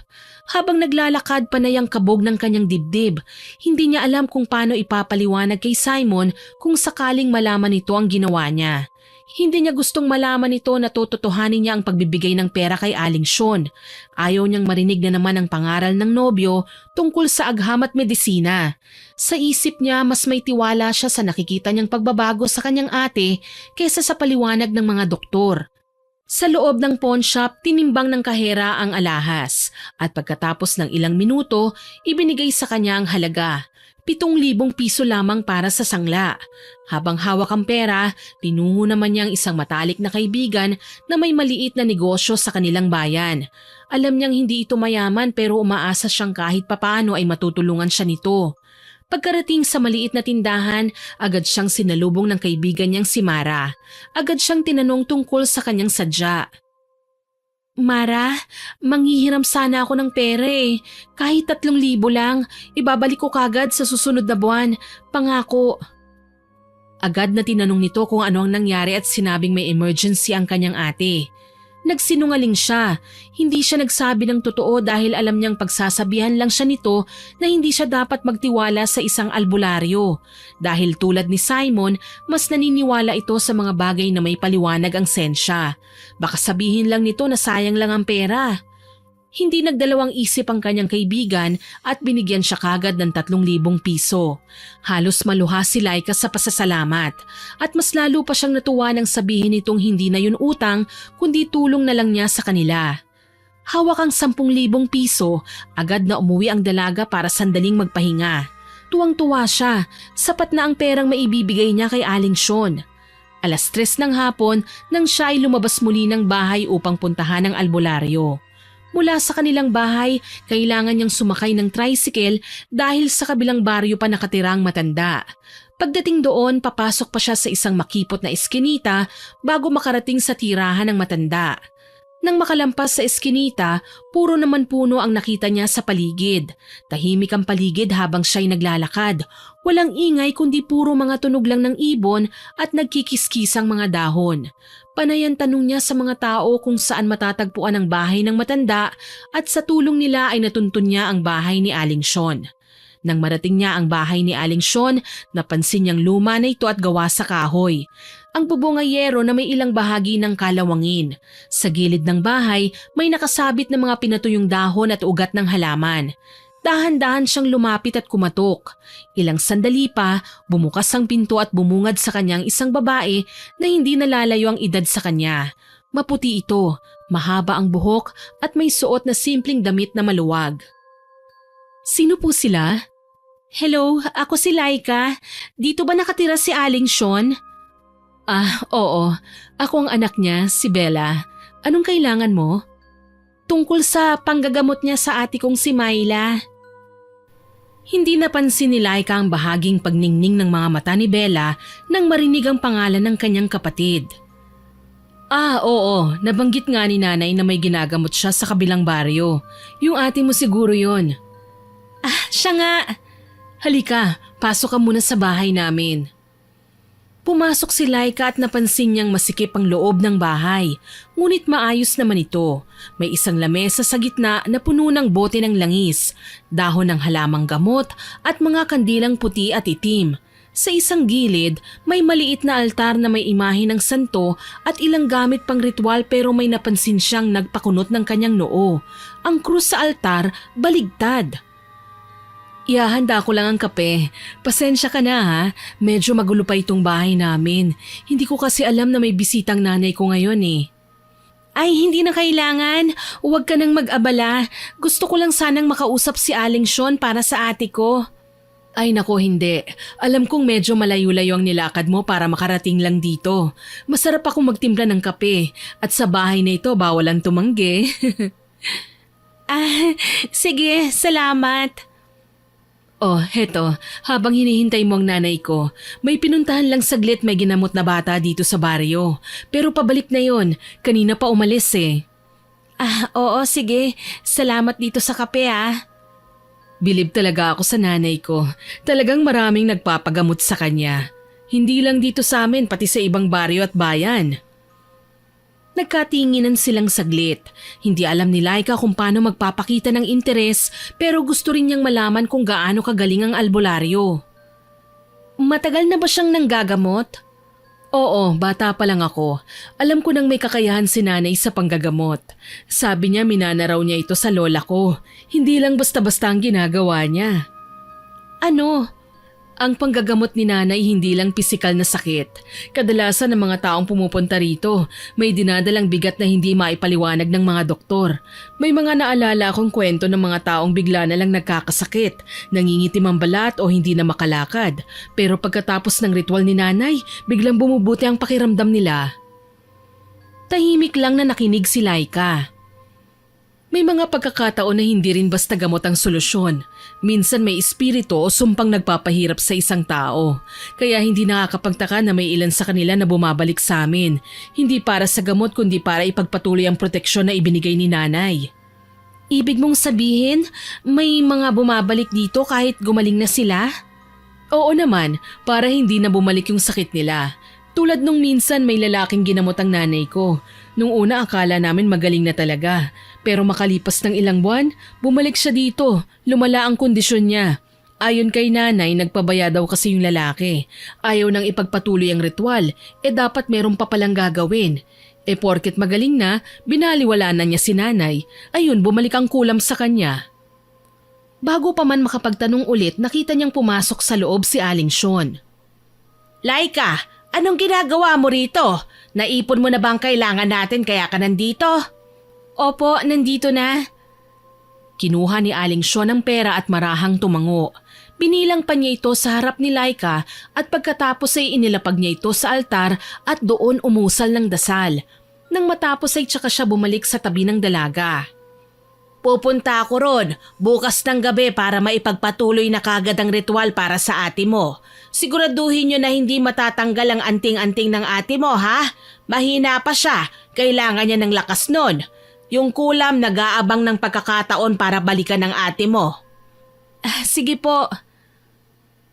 Habang naglalakad panay ang kabog ng kanyang dibdib, hindi niya alam kung paano ipapaliwanag kay Simon kung sakaling malaman nito ang ginawa niya. Hindi niya gustong malaman nito na tototohanin niya ang pagbibigay ng pera kay Aling Sean. Ayaw niyang marinig na naman ang pangaral ng nobyo tungkol sa agham at medisina. Sa isip niya, mas may tiwala siya sa nakikita niyang pagbabago sa kanyang ate kaysa sa paliwanag ng mga doktor. Sa loob ng pawn shop, tinimbang ng kahera ang alahas at pagkatapos ng ilang minuto, ibinigay sa kanya ang halaga. 7,000 piso lamang para sa sangla. Habang hawak ang pera, tinungo naman niya ang isang matalik na kaibigan na may maliit na negosyo sa kanilang bayan. Alam niyang hindi ito mayaman pero umaasa siyang kahit papaano ay matutulungan siya nito. Pagkarating sa maliit na tindahan, agad siyang sinalubong ng kaibigan niyang si Mara. Agad siyang tinanong tungkol sa kanyang sadya. Mara, manghihiram sana ako ng pera eh. Kahit 3,000 lang, ibabalik ko kagad sa susunod na buwan. Pangako. Agad na tinanong nito kung ano ang nangyari at sinabing may emergency ang kanyang ate. Nagsinungaling siya. Hindi siya nagsabi ng totoo dahil alam niyang pagsasabihan lang siya nito na hindi siya dapat magtiwala sa isang albularyo. Dahil tulad ni Simon, mas naniniwala ito sa mga bagay na may paliwanag ang sensya. Baka sabihin lang nito na sayang lang ang pera. Hindi nagdalawang isip ang kanyang kaibigan at binigyan siya kagad ng 3,000 piso. Halos maluha si Laika sa pasasalamat at mas lalo pa siyang natuwa nang sabihin nitong hindi na yun utang kundi tulong na lang niya sa kanila. Hawak ang 10,000 piso, agad na umuwi ang dalaga para sandaling magpahinga. Tuwang-tuwa siya, sapat na ang perang maibibigay niya kay Aling Sean. 3:00 ng hapon nang siya ay lumabas muli ng bahay upang puntahan ang albularyo. Mula sa kanilang bahay, kailangan niyang sumakay ng tricycle dahil sa kabilang baryo pa nakatira ang matanda. Pagdating doon, papasok pa siya sa isang makipot na eskinita bago makarating sa tirahan ng matanda. Nang makalampas sa eskinita, puro naman puno ang nakita niya sa paligid. Tahimik ang paligid habang siya'y naglalakad. Walang ingay kundi puro mga tunog lang ng ibon at nagkikiskisang mga dahon. Panay ang tanong niya sa mga tao kung saan matatagpuan ang bahay ng matanda at sa tulong nila ay natuntun niya ang bahay ni Aling Sean. Nang marating niya ang bahay ni Aling Sean, napansin niyang luma na ito at gawa sa kahoy. Ang bubongayero na may ilang bahagi ng kalawangin. Sa gilid ng bahay, may nakasabit na mga pinatuyong dahon at ugat ng halaman. Dahan-dahan siyang lumapit at kumatok. Ilang sandali pa, bumukas ang pinto at bumungad sa kanyang isang babae na hindi nalalayo ang edad sa kanya. Maputi ito, mahaba ang buhok at may suot na simpleng damit na maluwag. Sino po sila? Hello, ako si Laika. Dito ba nakatira si Aling Sean? Oo. Ako ang anak niya, si Bella. Anong kailangan mo? Tungkol sa panggagamot niya sa ate kong si Myla. Hindi napansin ni Laika ang bahaging pagningning ng mga mata ni Bella nang marinig ang pangalan ng kanyang kapatid. Oo. Nabanggit nga ni nanay na may ginagamot siya sa kabilang baryo. Yung ate mo siguro yon. Siya nga. Halika, pasok ka muna sa bahay namin. Pumasok si Laika at napansin niyang masikip ang loob ng bahay, ngunit maayos naman ito. May isang lamesa sa gitna na puno ng bote ng langis, dahon ng halamang gamot at mga kandilang puti at itim. Sa isang gilid, may maliit na altar na may imahe ng santo at ilang gamit pang ritual pero may napansin siyang nagpakunot ng kanyang noo. Ang krus sa altar, baligtad. Ihahanda ko lang ang kape. Pasensya ka na ha, medyo magulo pa itong bahay namin. Hindi ko kasi alam na may bisitang nanay ko ngayon eh. Ay, hindi na kailangan. Huwag ka nang mag-abala. Gusto ko lang sanang makausap si Aling Sean para sa ate ko. Ay nako, hindi. Alam kong medyo malayo-layo ang nilakad mo para makarating lang dito. Masarap akong magtimpla ng kape at sa bahay na ito bawal ang tumanggi. Sige, salamat. Heto, habang hinihintay mo ang nanay ko, may pinuntahan lang saglit may ginamot na bata dito sa baryo. Pero pabalik na yon, kanina pa umalis eh. Oo, sige. Salamat dito sa kape Bilib talaga ako sa nanay ko. Talagang maraming nagpapagamot sa kanya. Hindi lang dito sa amin, pati sa ibang baryo at bayan. Nagkatinginan silang saglit. Hindi alam ni Laika kung paano magpapakita ng interes pero gusto rin niyang malaman kung gaano kagaling ang albularyo. Matagal na ba siyang nanggagamot? Oo, bata pa lang ako. Alam ko nang may kakayahan si nanay sa panggagamot. Sabi niya minana raw niya ito sa lola ko. Hindi lang basta-basta ang ginagawa niya. Ano? Ang panggagamot ni nanay hindi lang pisikal na sakit. Kadalasan ng mga taong pumupunta rito, may dinadalang bigat na hindi maipaliwanag ng mga doktor. May mga naalala akong kwento ng mga taong bigla na lang nagkakasakit, nangingitim ang balat o hindi na makalakad. Pero pagkatapos ng ritual ni nanay, biglang bumubuti ang pakiramdam nila. Tahimik lang na nakinig si Laika. May mga pagkakataon na hindi rin basta gamot ang solusyon. Minsan may espiritu o sumpang nagpapahirap sa isang tao. Kaya hindi nakakapagtaka na may ilan sa kanila na bumabalik sa amin. Hindi para sa gamot kundi para ipagpatuloy ang proteksyon na ibinigay ni nanay. Ibig mong sabihin, may mga bumabalik dito kahit gumaling na sila? Oo naman, para hindi na bumalik yung sakit nila. Tulad nung minsan may lalaking ginamot ang nanay ko. Nung una akala namin magaling na talaga. Pero makalipas ng ilang buwan, bumalik siya dito. Lumala ang kondisyon niya. Ayon kay nanay, nagpabaya daw kasi yung lalaki. Ayaw nang ipagpatuloy ang ritual, dapat meron pa palang gagawin. Porket magaling na, binaliwala na niya si nanay. Ayun, bumalik ang kulam sa kanya. Bago pa man makapagtanong ulit, nakita niyang pumasok sa loob si Aling Sean. Laika, anong ginagawa mo rito? Naipon mo na ba ang kailangan natin kaya ka nandito? Opo, nandito na. Kinuha ni Aling Sean ang pera at marahang tumango. Binilang pa niya ito sa harap ni Laika at pagkatapos ay inilapag niya ito sa altar at doon umusal ng dasal. Nang matapos ay tsaka siya bumalik sa tabi ng dalaga. Pupunta ako ron bukas ng gabi para maipagpatuloy na kagad ang ritual para sa ate mo. Siguraduhin niyo na hindi matatanggal ang anting-anting ng ate mo, ha? Mahina pa siya, kailangan niya ng lakas nun. Yung kulam nag-aabang ng pagkakataon para balikan ng ate mo. Sige po.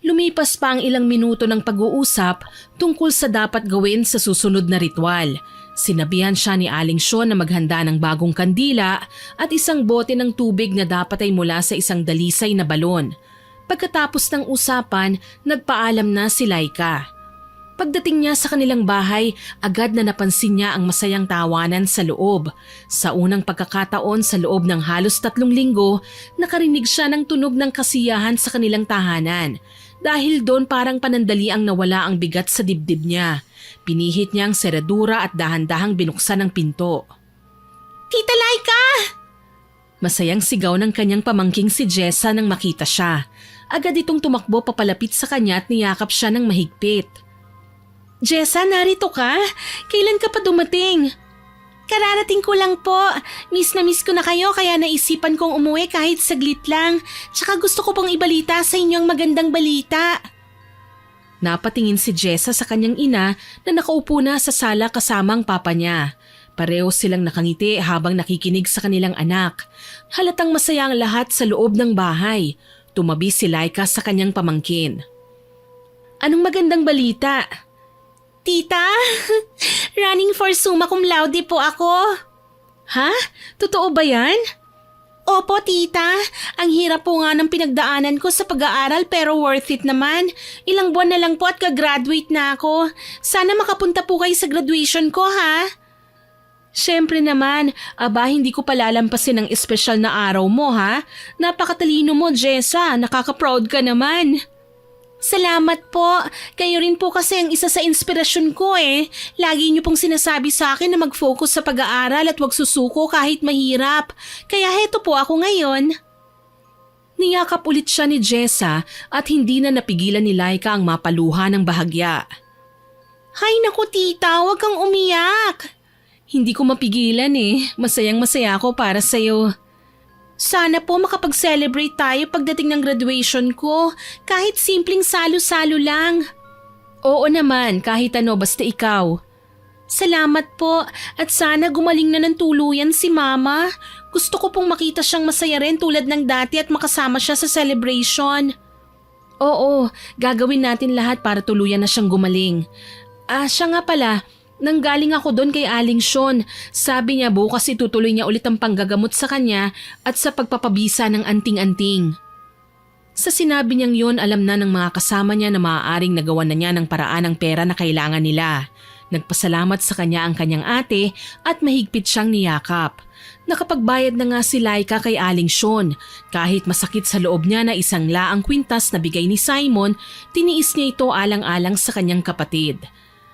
Lumipas pa ang ilang minuto ng pag-uusap tungkol sa dapat gawin sa susunod na ritual. Sinabihan siya ni Aling Sean na maghanda ng bagong kandila at isang bote ng tubig na dapat ay mula sa isang dalisay na balon. Pagkatapos ng usapan, nagpaalam na si Laika. Pagdating niya sa kanilang bahay, agad na napansin niya ang masayang tawanan sa loob. Sa unang pagkakataon sa loob ng halos 3 linggo, nakarinig siya ng tunog ng kasiyahan sa kanilang tahanan. Dahil doon parang panandali ang nawala ang bigat sa dibdib niya. Pinihit niya ang seradura at dahan-dahang binuksan ang pinto. Tita Laika! Masayang sigaw ng kanyang pamangking si Jessa nang makita siya. Agad itong tumakbo papalapit sa kanya at niyakap siya ng mahigpit. Jessa, narito ka? Kailan ka pa dumating? Kararating ko lang po. Miss na miss ko na kayo kaya naisipan kong umuwi kahit saglit lang. Tsaka gusto ko pong ibalita sa inyo ang magandang balita. Napatingin si Jessa sa kanyang ina na nakaupo na sa sala kasama ang papa niya. Pareho silang nakangiti habang nakikinig sa kanilang anak. Halatang masaya ang lahat sa loob ng bahay. Tumabi si Laika sa kanyang pamangkin. Anong magandang balita? Tita, running for summa cum laude po ako. Ha? Totoo ba yan? Opo, tita. Ang hirap po nga ng pinagdaanan ko sa pag-aaral pero worth it naman. Ilang buwan na lang po at ka-graduate na ako. Sana makapunta po kayo sa graduation ko, ha? Siyempre naman, hindi ko palalampasin ang espesyal na araw mo, ha? Napakatalino mo, Jessa. Nakaka-proud ka naman. Salamat po. Kayo rin po kasi ang isa sa inspirasyon ko eh. Lagi niyo pong sinasabi sa akin na mag-focus sa pag-aaral at wag susuko kahit mahirap. Kaya heto po ako ngayon. Niyakap ulit siya ni Jessa at hindi na napigilan ni Laika ang mapaluha ng bahagya. Hay naku tita, wag kang umiyak. Hindi ko mapigilan eh. Masayang masaya ako para sa'yo. Sana po makapag-celebrate tayo pagdating ng graduation ko, kahit simpleng salo-salo lang. Oo naman, kahit ano basta ikaw. Salamat po at sana gumaling na ng tuluyan si Mama. Gusto ko pong makita siyang masaya rin tulad ng dati at makasama siya sa celebration. Oo, gagawin natin lahat para tuluyan na siyang gumaling. Siya nga pala, nanggaling ako doon kay Aling Sean. Sabi niya bukas itutuloy niya ulit ang panggagamot sa kanya at sa pagpapabisa ng anting-anting. Sa sinabi niyang yun, alam na ng mga kasama niya na maaaring nagawan na niya ng paraan ng pera na kailangan nila. Nagpasalamat sa kanya ang kanyang ate at mahigpit siyang niyakap. Nakapagbayad na nga si Laika kay Aling Sean. Kahit masakit sa loob niya na isang laang kwintas na bigay ni Simon, tiniis niya ito alang-alang sa kanyang kapatid.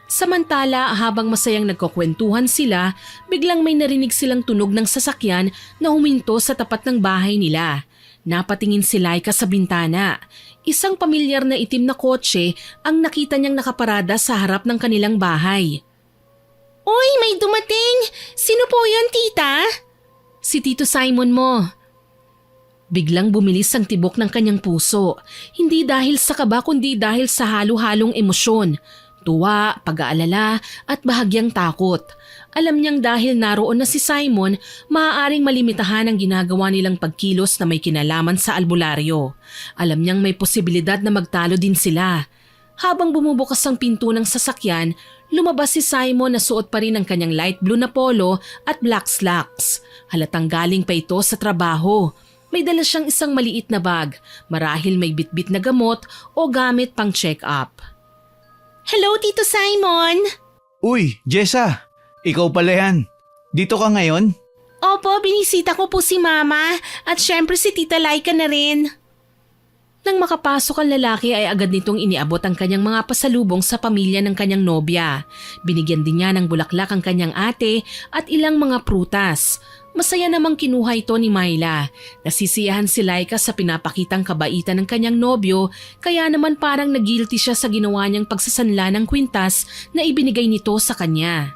Samantala, habang masayang nagkukwentuhan sila, biglang may narinig silang tunog ng sasakyan na huminto sa tapat ng bahay nila. Napatingin si Laika sa bintana. Isang pamilyar na itim na kotse ang nakita niyang nakaparada sa harap ng kanilang bahay. Uy, may dumating! Sino po yun, tita? Si Tito Simon mo. Biglang bumilis ang tibok ng kanyang puso. Hindi dahil sa kaba kundi dahil sa halo-halong emosyon. Tuwa, pag-aalala at bahagyang takot. Alam niyang dahil naroon na si Simon, maaaring malimitahan ang ginagawa nilang pagkilos na may kinalaman sa albularyo. Alam niyang may posibilidad na magtalo din sila. Habang bumubukas ang pinto ng sasakyan, lumabas si Simon na suot pa rin ang kanyang light blue na polo at black slacks. Halatang galing pa ito sa trabaho. May dala siyang isang maliit na bag, marahil may bitbit na gamot o gamit pang check-up. Hello, Tito Simon! Uy, Jessa! Ikaw pala yan. Dito ka ngayon? Opo, binisita ko po si Mama at syempre si Tita Laika na rin. Nang makapasok ang lalaki ay agad nitong iniabot ang kanyang mga pasalubong sa pamilya ng kanyang nobya. Binigyan din niya ng bulaklak ang kanyang ate at ilang mga prutas. Masaya namang kinuha ito ni Myla. Nasisiyahan si Laika sa pinapakitang kabaitan ng kanyang nobyo, kaya naman parang nagilty siya sa ginawa niyang pagsasanla ng kwintas na ibinigay nito sa kanya.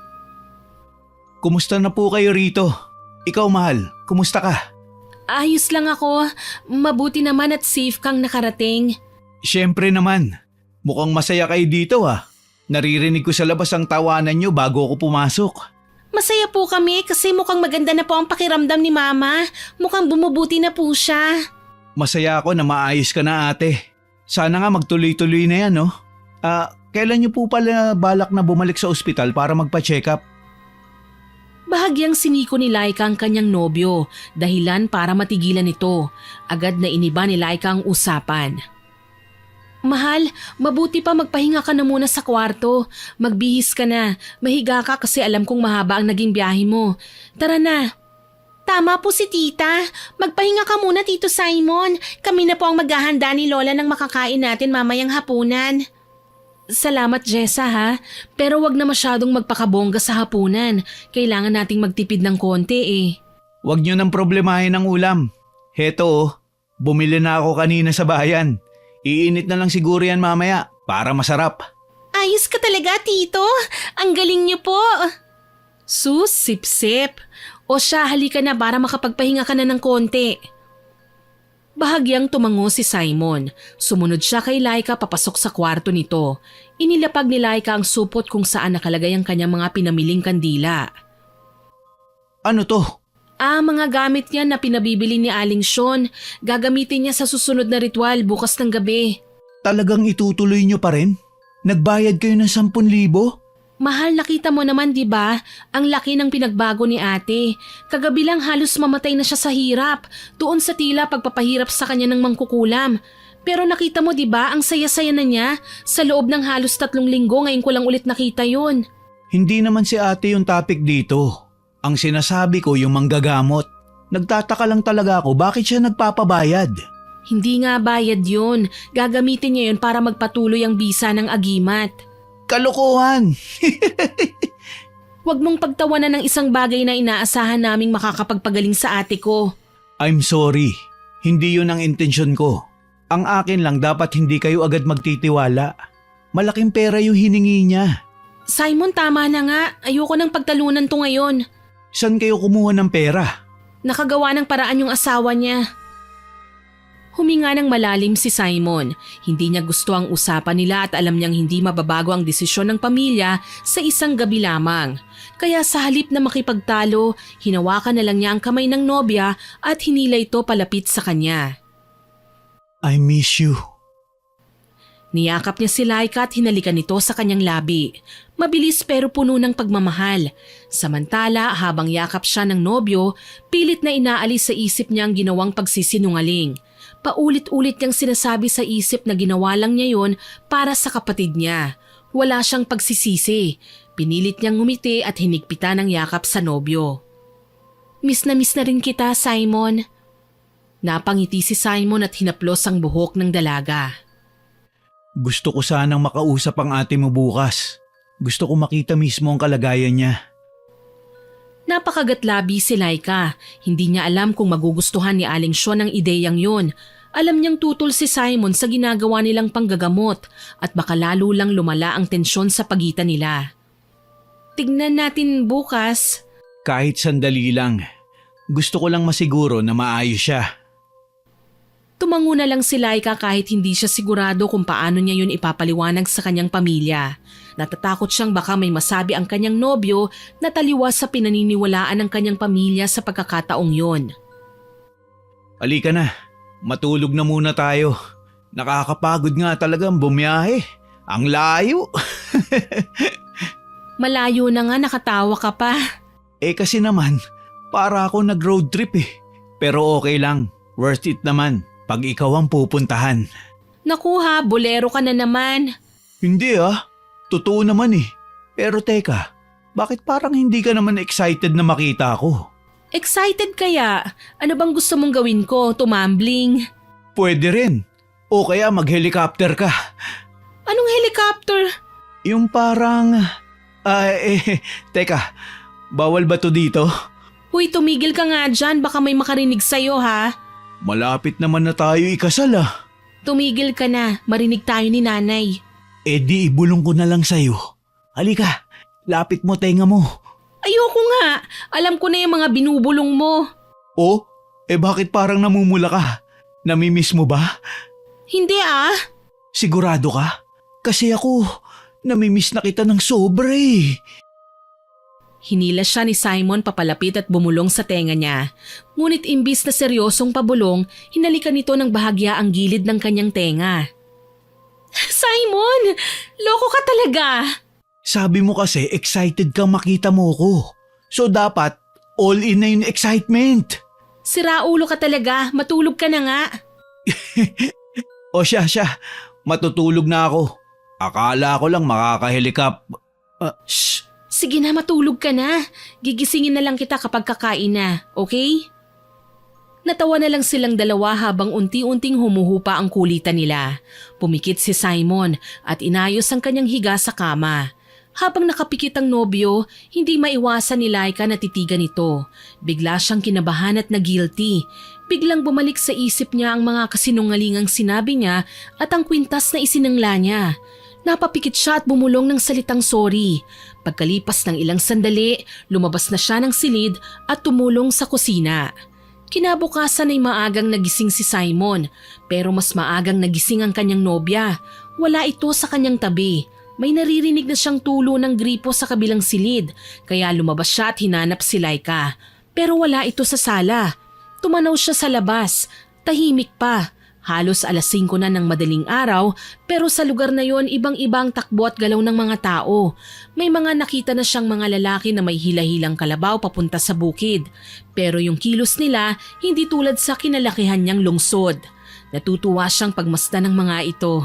Kumusta na po kayo rito? Ikaw, mahal, kumusta ka? Ayos lang ako. Mabuti naman at safe kang nakarating. Siyempre naman. Mukhang masaya kayo dito ah. Naririnig ko sa labas ang tawanan niyo bago ako pumasok. Masaya po kami kasi mukhang maganda na po ang pakiramdam ni Mama. Mukhang bumubuti na po siya. Masaya ako na maayos ka na, ate. Sana nga magtuloy-tuloy na yan, no? Kailan niyo po pala balak na bumalik sa ospital para magpa-check up? Bahagyang siniko ni Laika ang kanyang nobyo, dahilan para matigilan ito. Agad na iniba ni Laika ang usapan. Mahal, mabuti pa magpahinga ka na muna sa kwarto. Magbihis ka na. Mahiga ka kasi alam kong mahaba ang naging biyahe mo. Tara na. Tama po si tita. Magpahinga ka muna, Tito Simon. Kami na po ang maghahanda ni Lola ng makakain natin mamayang hapunan. Salamat, Jessa, ha? Pero wag na masyadong magpakabongga sa hapunan. Kailangan nating magtipid ng konti eh. Wag niyo nang problemahin ang ulam. Heto oh, bumili na ako kanina sa bayan. Iinit na lang siguro yan mamaya para masarap. Ayos ka talaga, Tito. Ang galing niyo po. Sus, sip-sip. O siya, halika na para makapagpahinga ka na ng konti. Bahagyang tumango si Simon. Sumunod siya kay Laika papasok sa kwarto nito. Inilapag ni Laika ang supot kung saan nakalagay ang kanyang mga pinamiling kandila. Ano to? Mga gamit niya na pinabibili ni Aling Sean. Gagamitin niya sa susunod na ritual bukas ng gabi. Talagang itutuloy niyo pa rin? Nagbayad kayo ng 10,000? Mahal, nakita mo naman, di ba? Ang laki ng pinagbago ni ate. Kagabi lang halos mamatay na siya sa hirap. Doon sa tila pagpapahirap sa kanya ng mangkukulam. Pero nakita mo, di ba? Ang saya-saya na niya. Sa loob ng halos 3 linggo, ngayon ko lang ulit nakita yun. Hindi naman si ate yung topic dito. Ang sinasabi ko yung manggagamot. Nagtataka lang talaga ako bakit siya nagpapabayad. Hindi nga bayad yun. Gagamitin niya yun para magpatuloy ang bisa ng agimat. Kalokohan! Huwag mong pagtawanan ng isang bagay na inaasahan naming makakapagpagaling sa ate ko. I'm sorry. Hindi yun ang intensyon ko. Ang akin lang dapat hindi kayo agad magtitiwala. Malaking pera yung hiningi niya. Simon, tama na nga. Ayoko ng pagtalunan to ngayon. Saan kayo kumuha ng pera? Nakagawa ng paraan yung asawa niya. Huminga ng malalim si Simon. Hindi niya gusto ang usapan nila at alam niyang hindi mababago ang desisyon ng pamilya sa isang gabi lamang. Kaya sa halip na makipagtalo, hinawakan na lang niya ang kamay ng nobya at hinila ito palapit sa kanya. I miss you. Niyakap niya si Laika at hinalikan nito sa kanyang labi. Mabilis pero puno ng pagmamahal. Samantala, habang yakap siya ng nobyo, pilit na inaalis sa isip niya ang ginawang pagsisinungaling. Paulit-ulit niyang sinasabi sa isip na ginawa lang niya yon para sa kapatid niya. Wala siyang pagsisisi. Pinilit niyang ngumiti at hinigpitan ng yakap sa nobyo. Miss na rin kita, Simon. Napangiti si Simon at hinaplos ang buhok ng dalaga. Gusto ko sanang makausap ang ate mo bukas. Gusto ko makita mismo ang kalagayan niya. Napakagatlabi si Laika. Hindi niya alam kung magugustuhan ni Aling Sean ang ideyang yon. Alam niyang tutol si Simon sa ginagawa nilang panggagamot at baka lalo lang lumala ang tensyon sa pagitan nila. Tignan natin bukas. Kahit sandali lang. Gusto ko lang masiguro na maayos siya. Tumango na lang si Laika kahit hindi siya sigurado kung paano niya yun ipapaliwanag sa kanyang pamilya. Natatakot siyang baka may masabi ang kanyang nobyo na taliwas sa pinaniniwalaan ng kanyang pamilya sa pagkakataong yon. Halika na, matulog na muna tayo. Nakakapagod nga talagang bumiyahe. Ang layo. Malayo na nga, nakatawa ka pa. Kasi naman, para ako nag-road trip Pero okay lang, worth it naman. Pag ikaw ang pupuntahan. Naku ha, bolero ka na naman. Hindi totoo naman Pero teka, bakit parang hindi ka naman excited na makita ako? Excited kaya? Ano bang gusto mong gawin ko? Tumambling? Pwede rin. O kaya mag-helicopter ka. Anong helicopter? Yung parang… teka, bawal ba to dito? Huy, tumigil ka nga dyan, baka may makarinig sa'yo ha. Malapit naman na tayo ikasal Tumigil ka na, marinig tayo ni nanay. Di ibulong ko na lang sa'yo. Halika, lapit mo tenga mo. Ayoko nga, alam ko na yung mga binubulong mo. Bakit parang namumula ka? Namimiss mo ba? Hindi Sigurado ka? Kasi ako, namimiss na kita ng sobra Hinila siya ni Simon papalapit at bumulong sa tenga niya. Ngunit imbis na seryosong pabulong, hinalikan nito ng bahagya ang gilid ng kanyang tenga. Simon! Loko ka talaga! Sabi mo kasi excited kang makita mo ko. So dapat all in na yung excitement. Siraulo ka talaga, matulog ka na nga. Siya, matutulog na ako. Akala ko lang makakahelikap. Shh! Sige na, matulog ka na. Gigisingin na lang kita kapag kakain na, okay? Natawa na lang silang dalawa habang unti-unting humuhupa ang kulitan nila. Pumikit si Simon at inayos ang kanyang higa sa kama. Habang nakapikit ang nobyo, hindi maiwasan ni Laika na titigan ito. Bigla siyang kinabahan at na-guilty. Biglang bumalik sa isip niya ang mga kasinungalingang sinabi niya at ang kwintas na isinangla niya. Napapikit siya at bumulong ng salitang sorry. Pagkalipas ng ilang sandali, lumabas na siya ng silid at tumulong sa kusina. Kinabukasan ay maagang nagising si Simon, pero mas maagang nagising ang kanyang nobya. Wala ito sa kanyang tabi. May naririnig na siyang tulo ng gripo sa kabilang silid, kaya lumabas siya at hinanap si Laika. Pero wala ito sa sala. Tumanaw siya sa labas. Tahimik pa. Halos 5:00 na ng madaling araw, pero sa lugar na yon ibang-ibang takbo at galaw ng mga tao. May mga nakita na siyang mga lalaki na may hila-hilang kalabaw papunta sa bukid. Pero yung kilos nila hindi tulad sa kinalakihan niyang lungsod. Natutuwa siyang pagmasdan ng mga ito.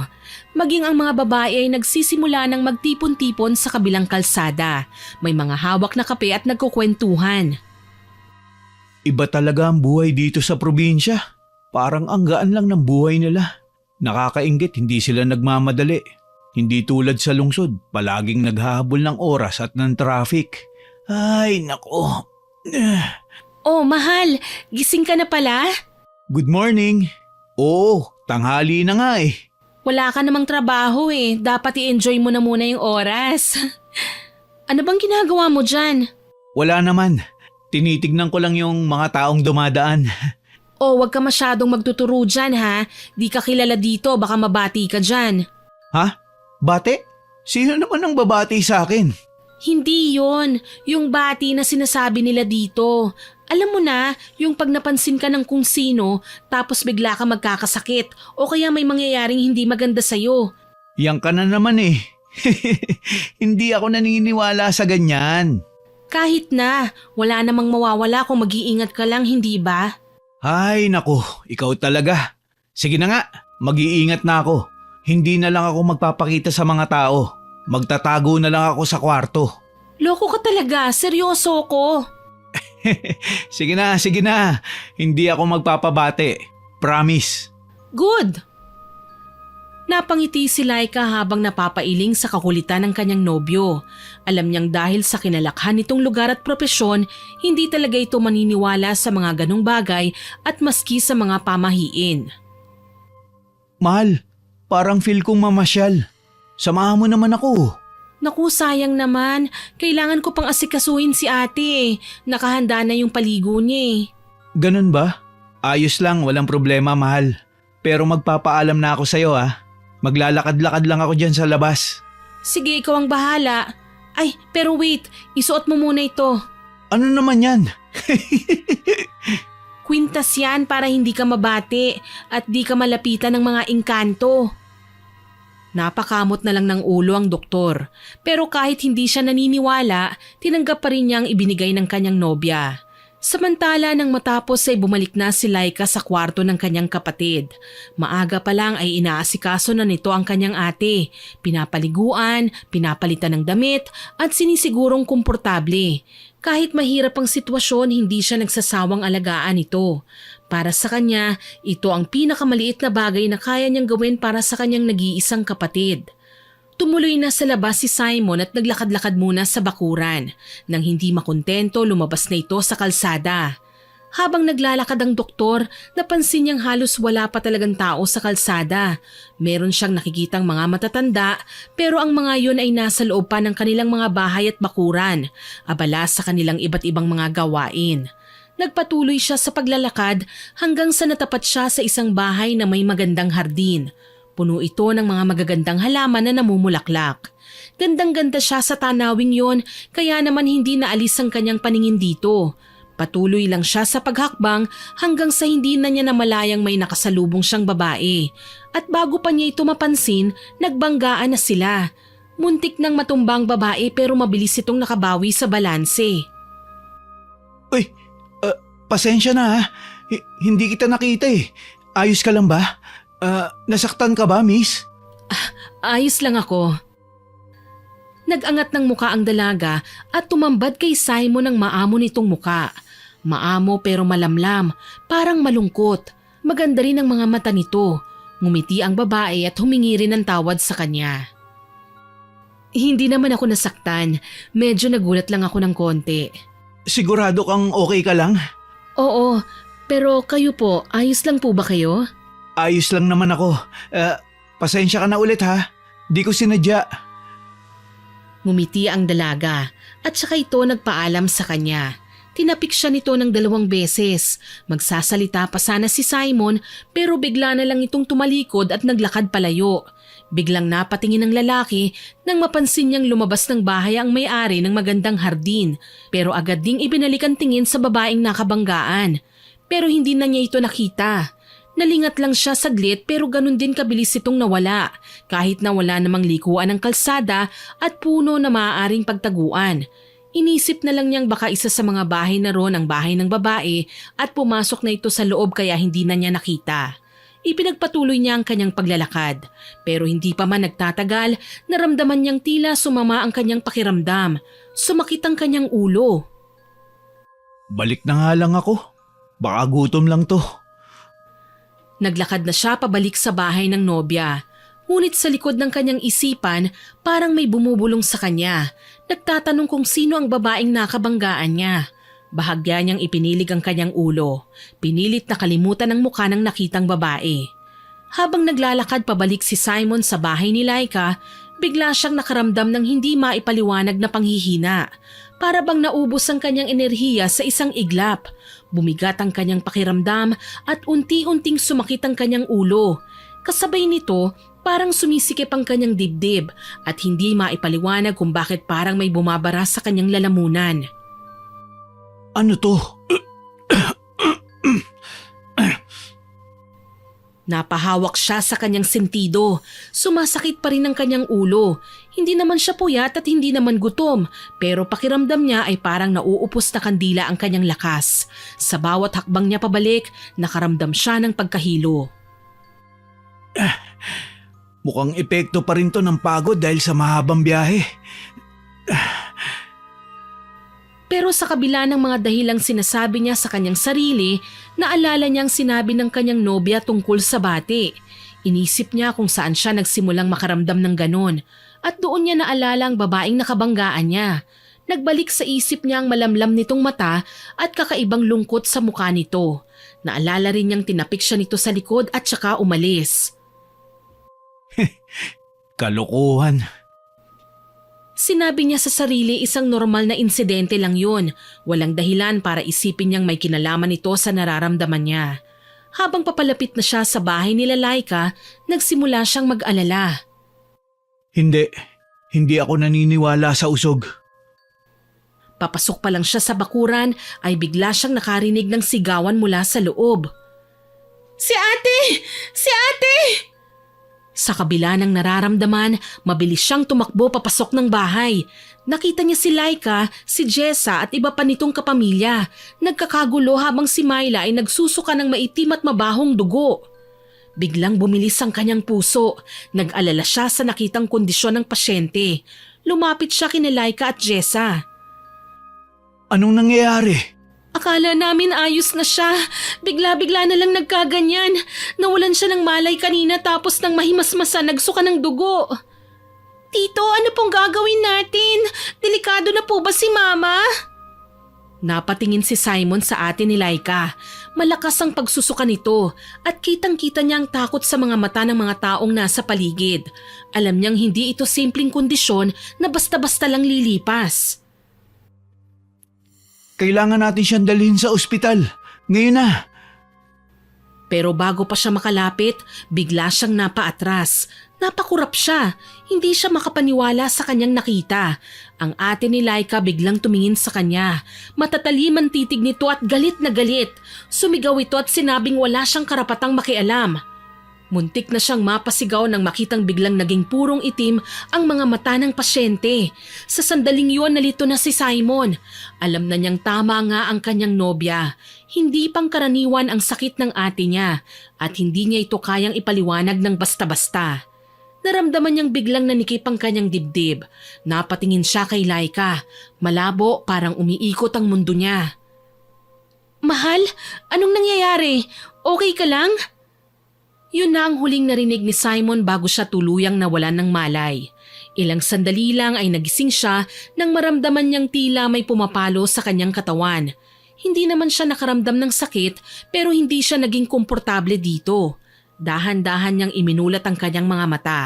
Maging ang mga babae ay nagsisimula ng magtipon-tipon sa kabilang kalsada. May mga hawak na kape at nagkukwentuhan. Iba talaga ang buhay dito sa probinsya. Parang ang gaan lang ng buhay nila. Nakakainggit, hindi sila nagmamadali. Hindi tulad sa lungsod, palaging naghahabol ng oras at ng traffic. Ay, nako. Oh, mahal, gising ka na pala? Good morning. Oo, tanghali na nga Wala ka namang trabaho dapat i-enjoy mo na muna yung oras. Ano bang ginagawa mo dyan? Wala naman. Tinitignan ko lang yung mga taong dumadaan. Wag ka masyadong magtuturo dyan ha. Di ka kilala dito, baka mabati ka dyan. Ha? Bate? Sino naman ang babati sa akin? Hindi yon, yung bati na sinasabi nila dito. Alam mo na, yung pag napansin ka ng kung sino, tapos bigla ka magkakasakit o kaya may mangyayaring hindi maganda sa'yo. Yang ka na naman eh. Hindi ako naniniwala sa ganyan. Kahit na, wala namang mawawala kung mag-iingat ka lang, hindi ba? Ay naku, ikaw talaga. Sige na nga, mag-iingat na ako. Hindi na lang ako magpapakita sa mga tao. Magtatago na lang ako sa kwarto. Loko ka talaga, seryoso ko. Sige na. Hindi ako magpapabate. Promise. Good! Napangiti si Laika habang napapailing sa kakulitan ng kanyang nobyo. Alam niyang dahil sa kinalakhan nitong lugar at propesyon, hindi talaga ito maniniwala sa mga ganong bagay at maski sa mga pamahiin. Mahal, parang feel kong mamasyal. Samahan mo naman ako. Naku, sayang naman. Kailangan ko pang asikasuhin si ate. Nakahanda na yung paligo niya eh. Ganun ba? Ayos lang, walang problema, mahal. Pero magpapaalam na ako sa'yo ah. Maglalakad-lakad lang ako dyan sa labas. Sige, ikaw ang bahala. Ay, pero wait. Isuot mo muna ito. Ano naman yan? Kwintas yan para hindi ka mabati at di ka malapitan ng mga engkanto. Napakamot na lang ng ulo ang doktor. Pero kahit hindi siya naniniwala, tinanggap pa rin niya ang ibinigay ng kanyang nobya. Samantala nang matapos ay bumalik na si Laika sa kwarto ng kanyang kapatid. Maaga pa lang ay inaasikaso na nito ang kanyang ate. Pinapaliguan, pinapalitan ng damit at sinisigurong komportable. Kahit mahirap ang sitwasyon, hindi siya nagsasawang alagaan ito. Para sa kanya, ito ang pinakamaliit na bagay na kaya niyang gawin para sa kanyang nag-iisang kapatid. Tumuloy na sa labas si Simon at naglakad-lakad muna sa bakuran. Nang hindi makontento, lumabas na ito sa kalsada. Habang naglalakad ang doktor, napansin niyang halos wala pa talagang tao sa kalsada. Meron siyang nakikitang mga matatanda, pero ang mga yun ay nasa loob pa ng kanilang mga bahay at bakuran, abala sa kanilang iba't ibang mga gawain. Nagpatuloy siya sa paglalakad hanggang sa natapat siya sa isang bahay na may magandang hardin. Puno ito ng mga magagandang halaman na namumulaklak. Gandang-ganda siya sa tanawing yon, kaya naman hindi naalis ang kanyang paningin dito. Patuloy lang siya sa paghakbang hanggang sa hindi na niya namalayang may nakasalubong siyang babae. At bago pa niya ito mapansin, nagbanggaan na sila. Muntik nang matumbang babae pero mabilis itong nakabawi sa balanse. Uy, pasensya na ha. Hindi kita nakita eh. Ayos ka lang ba? Nasaktan ka ba, miss? Ayos lang ako. Nag-angat ng muka ang dalaga at tumambad kay Simon ang maamo nitong muka. Maamo pero malamlam, parang malungkot. Maganda rin ang mga mata nito. Ngumiti ang babae at humingi rin ng tawad sa kanya. Hindi naman ako nasaktan. Medyo nagulat lang ako ng konti. Sigurado kang okay ka lang? Oo, pero kayo po, ayos lang po ba kayo? Ayos lang naman ako. Pasensya ka na ulit ha. Di ko sinadya. Ngumiti ang dalaga at saka ito nagpaalam sa kanya. Tinapik siya nito ng 2 beses. Magsasalita pa sana si Simon pero bigla na lang itong tumalikod at naglakad palayo. Biglang napatingin ng lalaki nang mapansin niyang lumabas ng bahay ang may-ari ng magandang hardin pero agad ding ibinalik ang tingin sa babaeng nakabanggaan. Pero hindi na niya ito nakita. Nalingat lang siya saglit pero ganun din kabilis itong nawala kahit na wala namang likuan ng kalsada at puno na maaaring pagtaguan. Inisip na lang niyang baka isa sa mga bahay na ron ang bahay ng babae at pumasok na ito sa loob kaya hindi na niya nakita. Ipinagpatuloy niya ang kanyang paglalakad pero hindi pa man nagtatagal naramdaman niyang tila sumama ang kanyang pakiramdam. Sumakit ang kanyang ulo. Balik na nga lang ako. Baka gutom lang to. Naglakad na siya pabalik sa bahay ng nobya. Ngunit sa likod ng kanyang isipan, parang may bumubulong sa kanya. Nagtatanong kung sino ang babaeng nakabanggaan niya. Bahagya niyang ipinilig ang kanyang ulo. Pinilit na kalimutan ang mukha ng nakitang babae. Habang naglalakad pabalik si Simon sa bahay ni Laika, bigla siyang nakaramdam ng hindi maipaliwanag na panghihina. Para bang naubos ang kanyang enerhiya sa isang iglap. Bumigat ang kanyang pakiramdam at unti-unting sumakit ang kanyang ulo. Kasabay nito, parang sumisikip ang kanyang dibdib at hindi maipaliwanag kung bakit parang may bumabara sa kanyang lalamunan. Ano to? Napahawak siya sa kanyang sentido. Sumasakit pa rin ang kanyang ulo. Hindi naman siya puyat at hindi naman gutom, pero pakiramdam niya ay parang nauupos na kandila ang kanyang lakas. Sa bawat hakbang niya pabalik, nakaramdam siya ng pagkahilo. Mukhang epekto pa rin to ng pagod dahil sa mahabang biyahe. Pero sa kabila ng mga dahilang sinasabi niya sa kanyang sarili, naalala niyang sinabi ng kanyang nobya tungkol sa bati. Inisip niya kung saan siya nagsimulang makaramdam ng ganon at doon niya naalala ang babaeng nakabanggaan niya. Nagbalik sa isip niya ang malamlam nitong mata at kakaibang lungkot sa mukha nito. Naalala rin niyang tinapik siya nito sa likod at saka umalis. Kalokohan. Sinabi niya sa sarili isang normal na insidente lang yun. Walang dahilan para isipin niyang may kinalaman ito sa nararamdaman niya. Habang papalapit na siya sa bahay nila Laika, nagsimula siyang mag-alala. Hindi ako naniniwala sa usog. Papasok pa lang siya sa bakuran ay bigla siyang nakarinig ng sigawan mula sa loob. Si ate! Si ate! Sa kabila ng nararamdaman, mabilis siyang tumakbo papasok ng bahay. Nakita niya si Laika, si Jessa at iba pa nitong kapamilya. Nagkakagulo habang si Myla ay nagsusuka ng maitim at mabahong dugo. Biglang bumilis ang kanyang puso. Nag-alala siya sa nakitang kondisyon ng pasyente. Lumapit siya kina Laika at Jessa. Anong nangyayari? Akala namin ayos na siya. Bigla-bigla na lang nagkaganyan. Nawalan siya ng malay kanina tapos nang mahimasmasa nagsuka ng dugo. Tito, ano pong gagawin natin? Delikado na po ba si Mama? Napatingin si Simon sa ate ni Laika. Malakas ang pagsusuka nito at kitang-kita niya ang takot sa mga mata ng mga taong nasa paligid. Alam niyang hindi ito simpleng kondisyon na basta-basta lang lilipas. Kailangan natin siyang dalhin sa ospital. Ngayon na. Pero bago pa siya makalapit, bigla siyang napaatras. Napakurap siya. Hindi siya makapaniwala sa kanyang nakita. Ang ate ni Laika biglang tumingin sa kanya. Matatalim ang titig nito at galit na galit. Sumigaw ito at sinabing wala siyang karapatang makialam. Muntik na siyang mapasigaw nang makitang biglang naging purong itim ang mga mata ng pasyente. Sa sandaling yun nalito na si Simon. Alam na niyang tama nga ang kanyang nobya. Hindi pangkaraniwan ang sakit ng ate niya at hindi niya ito kayang ipaliwanag ng basta-basta. Naramdaman niyang biglang nanikip ang kanyang dibdib. Napatingin siya kay Laika. Malabo, parang umiikot ang mundo niya. Mahal, anong nangyayari? Okay ka lang? Yun na ang huling narinig ni Simon bago siya tuluyang nawalan ng malay. Ilang sandali lang ay nagising siya nang maramdaman niyang tila may pumapalo sa kanyang katawan. Hindi naman siya nakaramdam ng sakit pero hindi siya naging komportable dito. Dahan-dahan niyang iminulat ang kanyang mga mata.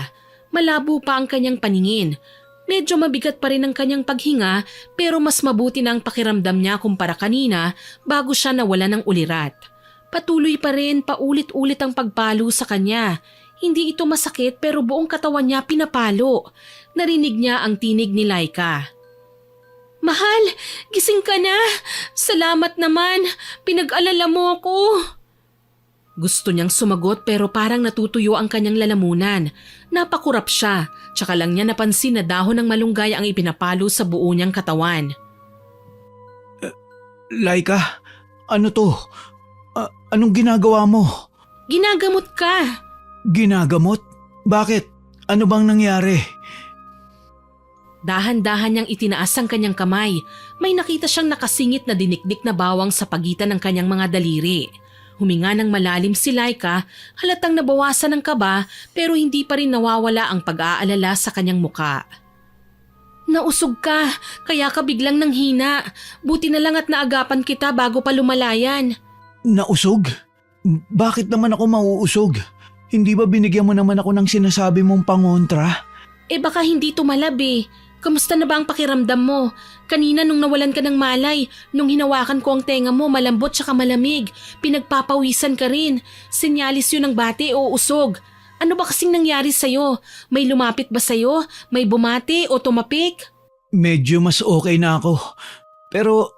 Malabo pa ang kanyang paningin. Medyo mabigat pa rin ang kanyang paghinga pero mas mabuti na ang pakiramdam niya kumpara kanina bago siya nawalan ng ulirat. Patuloy pa rin paulit-ulit ang pagpalo sa kanya. Hindi ito masakit pero buong katawan niya pinapalo. Narinig niya ang tinig ni Laika. Mahal, gising ka na. Salamat naman. Pinag-alala mo ako. Gusto niyang sumagot pero parang natutuyo ang kanyang lalamunan. Napakurap siya. Tsaka lang niya napansin na dahon ng malunggay ang ipinapalo sa buo niyang katawan. Laika, ano to? Anong ginagawa mo? Ginagamot ka. Ginagamot? Bakit? Ano bang nangyari? Dahan-dahan niyang itinaas ang kanyang kamay. May nakita siyang nakasingit na dinikdik na bawang sa pagitan ng kanyang mga daliri. Huminga ng malalim si Laika, halatang nabawasan ng kaba pero hindi pa rin nawawala ang pag-aalala sa kanyang muka. Nausog ka, kaya ka biglang nanghina. Buti na lang at naagapan kita bago pa lumalayan. Nausog? Bakit naman ako mauusog? Hindi ba binigyan mo naman ako ng sinasabi mong pangontra? Baka hindi tumalab eh. Kamusta na ba ang pakiramdam mo? Kanina nung nawalan ka ng malay, nung hinawakan ko ang tenga mo malambot tsaka malamig. Pinagpapawisan ka rin. Senyalis yun ng bati o usog. Ano ba kasing nangyari sa'yo? May lumapit ba sa'yo? May bumati o tumapik? Medyo mas okay na ako. Pero,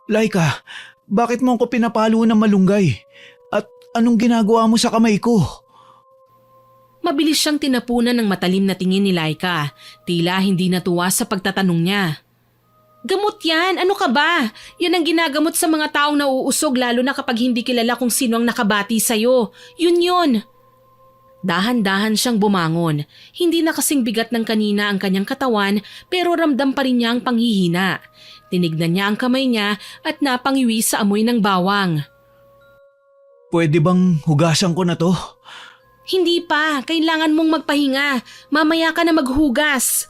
Laika, bakit mo ako pinapalo ng malunggay? At anong ginagawa mo sa kamay ko? Mabilis siyang tinapunan ng matalim na tingin ni Laika. Tila hindi natuwa sa pagtatanong niya. Gamot yan, ano ka ba? Yan ang ginagamot sa mga taong nauusog lalo na kapag hindi kilala kung sino ang nakabati sa'yo. Yun. Dahan-dahan siyang bumangon. Hindi na kasing bigat ng kanina ang kanyang katawan pero ramdam pa rin niya ang panghihina. Tinignan niya ang kamay niya at napangiwi sa amoy ng bawang. Pwede bang hugasan ko na to? Hindi pa, kailangan mong magpahinga. Mamaya ka na maghugas.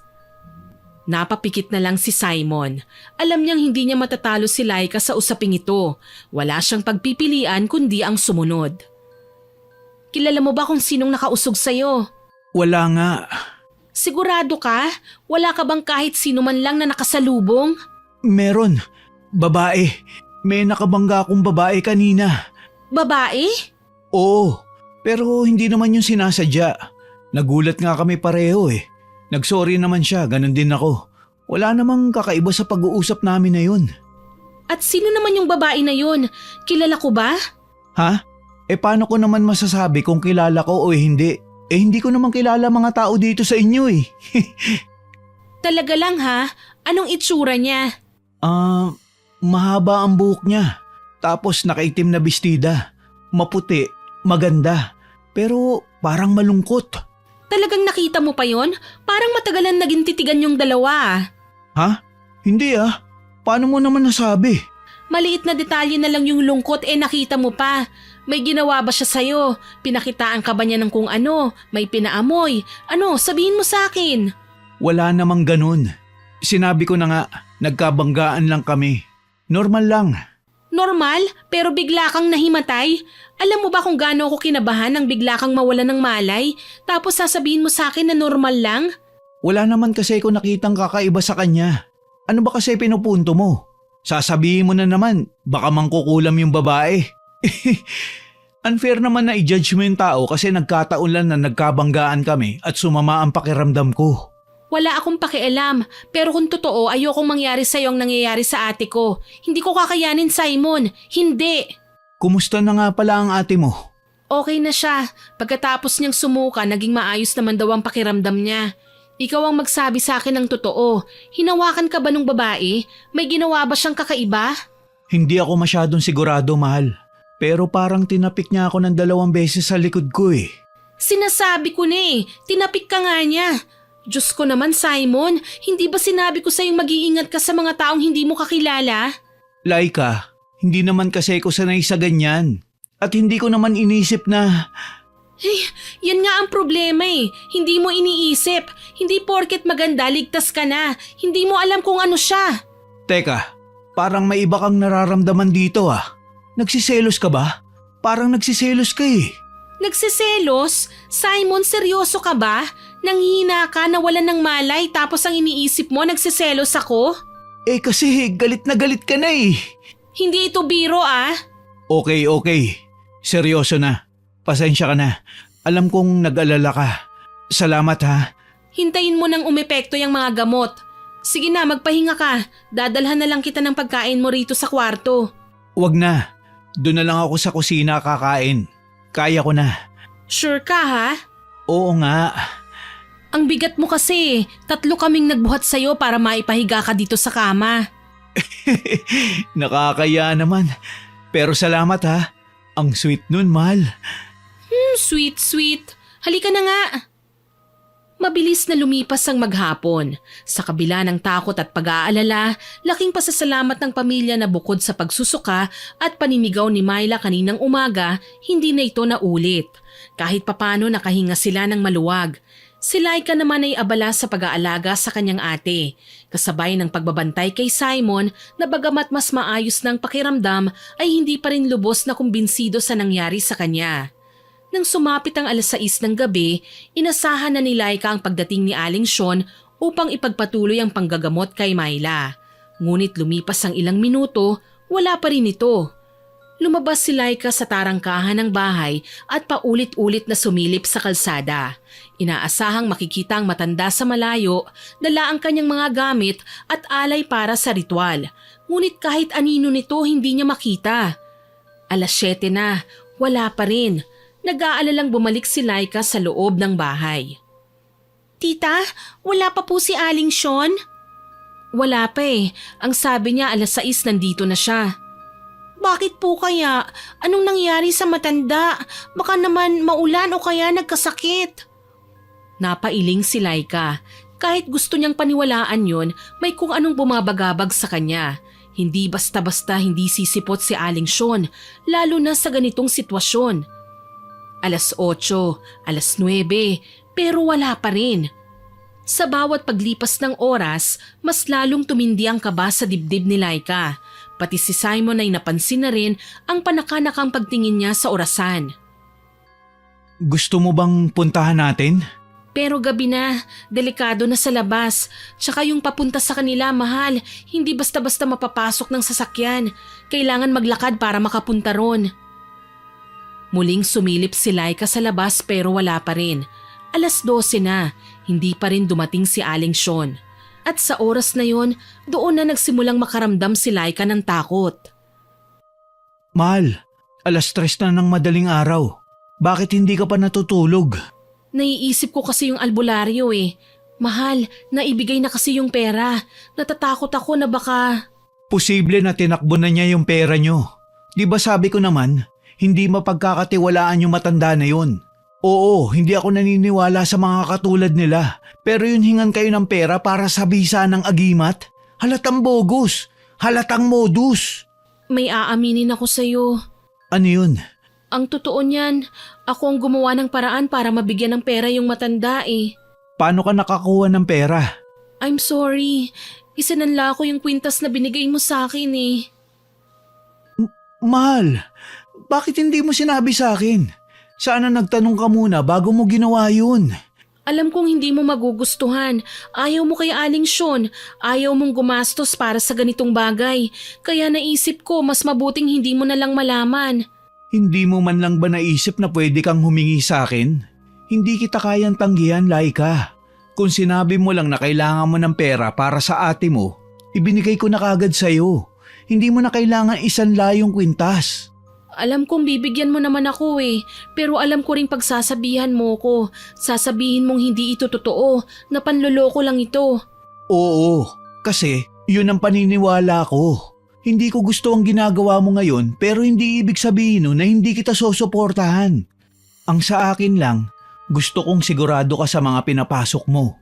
Napapikit na lang si Simon. Alam niyang hindi niya matatalo si Laika sa usaping ito. Wala siyang pagpipilian kundi ang sumunod. Kilala mo ba kung sinong nakausog sa'yo? Wala nga. Sigurado ka? Wala ka bang kahit sino man lang na nakasalubong? Meron. Babae. May nakabangga akong babae kanina. Babae? Oo, pero hindi naman yung sinasadya. Nagulat nga kami pareho eh. Nagsorry naman siya, ganun din ako. Wala namang kakaiba sa pag-uusap namin na yun. At sino naman yung babae na yun? Kilala ko ba? Ha? Paano ko naman masasabi kung kilala ko o hindi? Hindi ko naman kilala mga tao dito sa inyo eh. Talaga lang ha? Anong itsura niya? Mahaba ang buhok niya. Tapos nakaitim na bestida. Maputi, maganda. Pero parang malungkot. Talagang nakita mo pa yon? Parang matagalan naging titigan yung dalawa. Ha? Hindi ah. Paano mo naman nasabi? Maliit na detalye na lang yung lungkot nakita mo pa. May ginawa ba siya sa'yo? Pinakitaan ka ba niya ng kung ano? May pinaamoy? Ano? Sabihin mo sa akin. Wala namang ganun. Sinabi ko na nga, nagkabanggaan lang kami. Normal lang. Normal? Pero bigla kang nahimatay? Alam mo ba kung gaano ako kinabahan nang bigla kang mawala ng malay? Tapos sasabihin mo sa akin na normal lang? Wala naman kasi ko nakitang kakaiba sa kanya. Ano ba kasi pinupunto mo? Sasabihin mo na naman, baka mangkukulam yung babae. Unfair naman na i-judge mo yung tao kasi nagkataon lang na nagkabanggaan kami at sumama ang pakiramdam ko. Wala akong pakialam, pero kung totoo ayokong mangyari sa'yo ang nangyayari sa ate ko. Hindi ko kakayanin, Simon. Hindi. Kumusta na nga pala ang ate mo? Okay na siya. Pagkatapos niyang sumuka, naging maayos naman daw ang pakiramdam niya. Ikaw ang magsabi sa akin ng totoo. Hinawakan ka ba nung babae? May ginawa ba siyang kakaiba? Hindi ako masyadong sigurado, mahal. Pero parang tinapik niya ako ng 2 beses sa likod ko eh. Sinasabi ko na tinapik ka nga niya. Diyos ko naman, Simon, hindi ba sinabi ko sa'yong mag-iingat ka sa mga taong hindi mo kakilala? Laika, hindi naman kasi ko sanay sa ganyan. At hindi ko naman inisip na... Yan nga ang problema Hindi mo iniisip. Hindi porket maganda, ligtas ka na. Hindi mo alam kung ano siya. Teka, parang may iba kang nararamdaman dito ah. Nagsiselos ka ba? Parang nagsiselos ka eh. Nagsiselos? Simon, seryoso ka ba? Nanghihina ka, nawalan ng malay tapos ang iniisip mo nagsiselos ako? Kasi galit na galit ka na eh. Hindi ito biro Okay. Seryoso na. Pasensya ka na. Alam kong nag-alala ka. Salamat ha. Hintayin mo nang umepekto yung mga gamot. Sige na, magpahinga ka. Dadalhan na lang kita ng pagkain mo rito sa kwarto. Wag na. Doon na lang ako sa kusina kakain. Kaya ko na. Sure ka ha? Oo nga. Ang bigat mo kasi. 3 kaming nagbuhat sa'yo para maipahiga ka dito sa kama. Nakakaya naman. Pero salamat ha. Ang sweet nun, mahal. Sweet. Halika na nga. Mabilis na lumipas ang maghapon. Sa kabila ng takot at pag-aalala, laking pasasalamat ng pamilya na bukod sa pagsusuka at paninigaw ni Myla kaninang umaga, hindi na ito naulit. Kahit papano nakahinga sila ng maluwag. Si Laika naman ay abala sa pag-aalaga sa kanyang ate, kasabay ng pagbabantay kay Simon na bagamat mas maayos ng pakiramdam ay hindi pa rin lubos na kumbinsido sa nangyari sa kanya. Nang sumapit ang 6:00 ng gabi, inasahan na ni Laika ang pagdating ni Aling Sean upang ipagpatuloy ang panggagamot kay Myla. Ngunit lumipas ang ilang minuto, wala pa rin ito. Lumabas si Laika sa tarangkahan ng bahay at paulit-ulit na sumilip sa kalsada. Inaasahang makikita ang matanda sa malayo, dala ang kanyang mga gamit at alay para sa ritual. Ngunit kahit anino nito hindi niya makita. 7:00 na, wala pa rin. Nag-aalalang bumalik si Laika sa loob ng bahay. Tita, wala pa po si Aling Sean? Wala pa eh. Ang sabi niya 6:00 nandito na siya. Bakit po kaya? Anong nangyari sa matanda? Baka naman maulan o kaya nagkasakit. Napailing si Laika. Kahit gusto niyang paniwalaan yon, may kung anong bumabagabag sa kanya. Hindi basta-basta hindi sisipot si Aling Sean, lalo na sa ganitong sitwasyon. 8:00, 9:00, pero wala pa rin. Sa bawat paglipas ng oras, mas lalong tumindi ang kaba sa dibdib ni Laika. Pati si Simon ay napansin na rin ang panakanakang pagtingin niya sa orasan. Gusto mo bang puntahan natin? Pero gabi na, delikado na sa labas. Tsaka yung papunta sa kanila, mahal. Hindi basta-basta mapapasok ng sasakyan. Kailangan maglakad para makapunta ron. Muling sumilip si Laika sa labas pero wala pa rin. 12:00 na, hindi pa rin dumating si Aling Sean. At sa oras na yon, doon na nagsimulang makaramdam si Laika ng takot. Mahal, 3:00 na ng madaling araw. Bakit hindi ka pa natutulog? Naiisip ko kasi yung albularyo eh. Mahal, naibigay na kasi yung pera. Natatakot ako na baka… Posible na tinakbo na niya yung pera nyo. Di ba sabi ko naman, hindi mapagkakatiwalaan yung matanda na yun. Oo, hindi ako naniniwala sa mga katulad nila. Pero yun hingan kayo ng pera para sa bisa ng agimat? Halatang bogus. Halatang modus. May aaminin ako sa'yo. Ano yun? Ang totoo niyan, ako ang gumawa ng paraan para mabigyan ng pera yung matanda eh. Paano ka nakakuha ng pera? I'm sorry. Isinanla ko yung kwintas na binigay mo sa akin eh. Mahal, bakit hindi mo sinabi sa akin? Sana nagtanong ka muna bago mo ginawa yun. Alam kong hindi mo magugustuhan. Ayaw mo kay Aling Sean. Ayaw mong gumastos para sa ganitong bagay. Kaya naisip ko mas mabuting hindi mo na lang malaman. Hindi mo man lang ba naisip na pwede kang humingi sa akin? Hindi kita kayang tanggihan, Laika. Kung sinabi mo lang na kailangan mo ng pera para sa ate mo, ibinigay ko na kagad sa'yo. Hindi mo na kailangan isanla yung kwintas. Alam kong bibigyan mo naman ako eh, pero alam ko ring pagsasabihan mo ko. Sasabihin mong hindi ito totoo, na panloloko lang ito. Oo, kasi yun ang paniniwala ko. Hindi ko gusto ang ginagawa mo ngayon pero hindi ibig sabihin nun na hindi kita susuportahan. Ang sa akin lang, gusto kong sigurado ka sa mga pinapasok mo.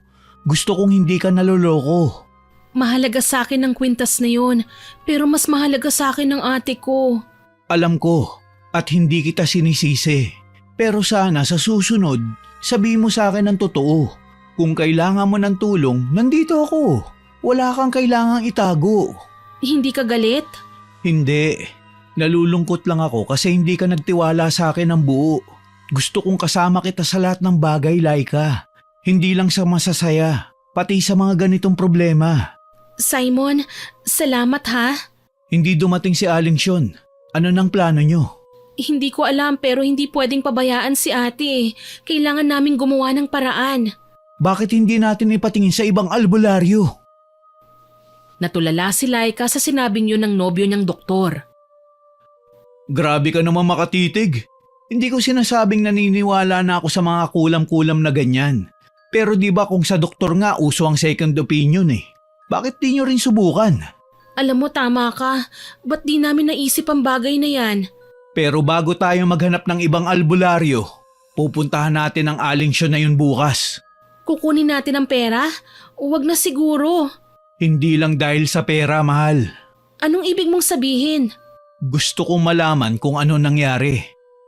Gusto kong hindi ka naloloko. Mahalaga sa akin ang kwintas na yun, pero mas mahalaga sa akin ang ate ko. Alam ko at hindi kita sinisisi. Pero sana sa susunod, sabihin mo sa akin ang totoo. Kung kailangan mo ng tulong, nandito ako. Wala kang kailangang itago. Hindi ka galit? Hindi. Nalulungkot lang ako kasi hindi ka nagtiwala sa akin ng buo. Gusto kong kasama kita sa lahat ng bagay, Laika. Hindi lang sa masasaya, pati sa mga ganitong problema. Simon, salamat ha. Hindi dumating si Aling Sean. Ano nang plano nyo? Hindi ko alam pero hindi pwedeng pabayaan si ate eh. Kailangan naming gumawa ng paraan. Bakit hindi natin ipatingin sa ibang albularyo? Natulala si Laika sa sinabing yun ng nobyo niyang doktor. Grabe ka naman makatitig. Hindi ko sinasabing naniniwala na ako sa mga kulam-kulam na ganyan. Pero di ba kung sa doktor nga uso ang second opinion eh. Bakit di nyo rin subukan? Alam mo tama ka. Ba't di namin naisip ang bagay na yan? Pero bago tayo maghanap ng ibang albularyo, pupuntahan natin ang Aling Sean na yun bukas. Kukunin natin ang pera? Huwag na siguro. Hindi lang dahil sa pera, mahal. Anong ibig mong sabihin? Gusto kong malaman kung ano nangyari.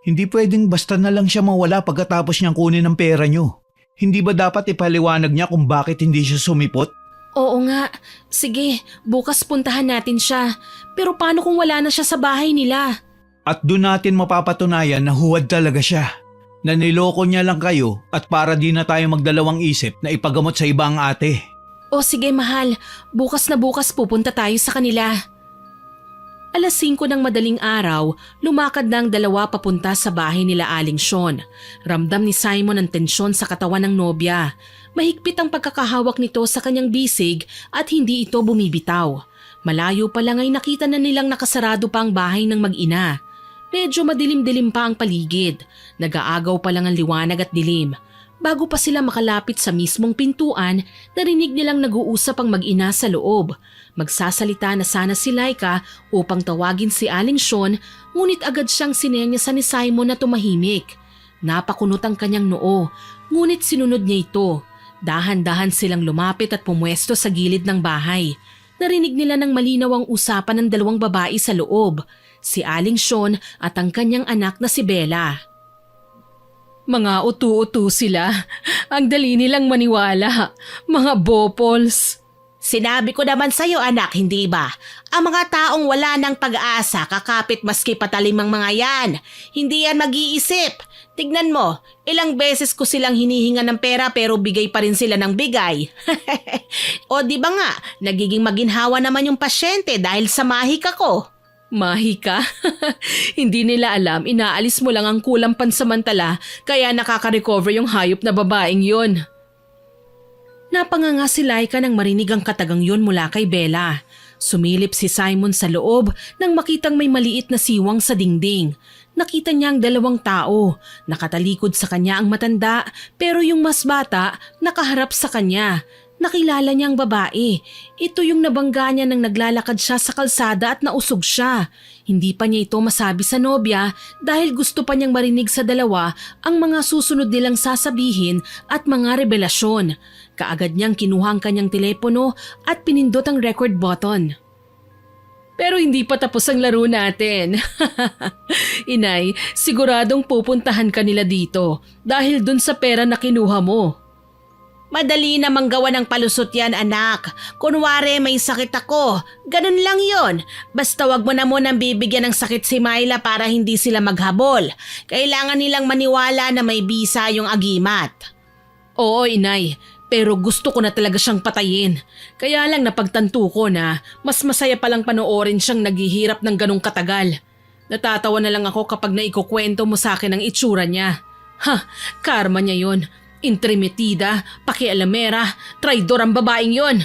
Hindi pwedeng basta na lang siya mawala pagkatapos niyang kunin ang pera niyo. Hindi ba dapat ipaliwanag niya kung bakit hindi siya sumipot? Oo nga. Sige, bukas puntahan natin siya. Pero paano kung wala na siya sa bahay nila? At doon natin mapapatunayan na huwad talaga siya. Na niloko niya lang kayo at para di na tayo magdalawang isip na ipagamot sa ibang ate. O sige mahal, bukas na bukas pupunta tayo sa kanila. 5:00 ng madaling araw, lumakad na ang dalawa papunta sa bahay nila Aling Sean. Ramdam ni Simon ang tensyon sa katawan ng nobya. Mahigpit ang pagkakahawak nito sa kanyang bisig at hindi ito bumibitaw. Malayo pa lang ay nakita na nilang nakasarado pa ang bahay ng mag-ina. Medyo madilim-dilim pa ang paligid. Nag-aagaw pa lang ang liwanag at dilim. Bago pa sila makalapit sa mismong pintuan, narinig nilang nag-uusap ang mag-ina sa loob. Magsasalita na sana si Laika upang tawagin si Aling Sean, ngunit agad siyang sinenyasan ni Simon na tumahimik. Napakunot ang kanyang noo, ngunit sinunod niya ito. Dahan-dahan silang lumapit at pumwesto sa gilid ng bahay. Narinig nila ng malinaw ang usapan ng dalawang babae sa loob, si Aling Sean at ang kanyang anak na si Bella. Mga utu-utu sila. Ang dali nilang maniwala. Mga bopols. Sinabi ko naman sa'yo anak, hindi ba? Ang mga taong wala ng pag-asa, kakapit maski patalim ang mga yan. Hindi yan mag-iisip. Tignan mo, ilang beses ko silang hinihinga ng pera pero bigay pa rin sila ng bigay. O di ba nga, nagiging maginhawa naman yung pasyente dahil sa mahik ako. Mahika? Hindi nila alam, inaalis mo lang ang kulang pansamantala kaya nakaka-recover yung hayop na babaeng yon. Napanganga si Laika nang marinig ang katagang yun mula kay Bella. Sumilip si Simon sa loob nang makitang may maliit na siwang sa dingding. Nakita niya ang dalawang tao. Nakatalikod sa kanya ang matanda pero yung mas bata nakaharap sa kanya. Nakilala niya ang babae. Ito yung nabangga niya nang naglalakad siya sa kalsada at nausog siya. Hindi pa niya ito masabi sa nobya dahil gusto pa niyang marinig sa dalawa ang mga susunod nilang sasabihin at mga revelasyon. Kaagad niyang kinuha ang kanyang telepono at pinindot ang record button. Pero hindi pa tapos ang laro natin. Inay, siguradong pupuntahan ka nila dito dahil dun sa pera na kinuha mo. Madali namang gawa ng palusot yan anak. Kunwari may sakit ako. Ganun lang yon. Basta wag mo na munang bibigyan ng sakit si Myla para hindi sila maghabol. Kailangan nilang maniwala na may bisa yung agimat. Oo, inay. Pero gusto ko na talaga siyang patayin. Kaya lang napagtanto ko na mas masaya palang panoorin siyang naghihirap ng ganong katagal. Natatawa na lang ako kapag naikukwento mo sa akin ang itsura niya. Karma niya yon. Intrimitida, pakialamera, traidor ang babaeng yon.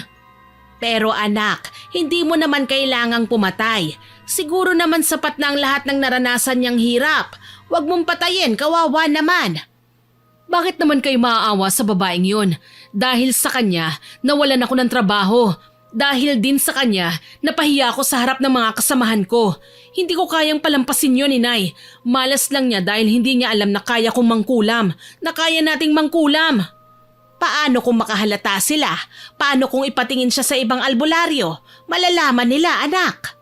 Pero anak, hindi mo naman kailangang pumatay. Siguro naman sapat na ang lahat ng naranasan niyang hirap. Huwag mong patayin, kawawa naman. Bakit naman kayo maaawa sa babaeng yon? Dahil sa kanya, nawalan ako ng trabaho. Dahil din sa kanya, napahiya ako sa harap ng mga kasamahan ko. Hindi ko kayang palampasin yun, inay. Malas lang niya dahil hindi niya alam na kaya kong mangkulam. Na kaya nating mangkulam. Paano kung makahalata sila? Paano kung ipatingin siya sa ibang albularyo? Malalaman nila, anak.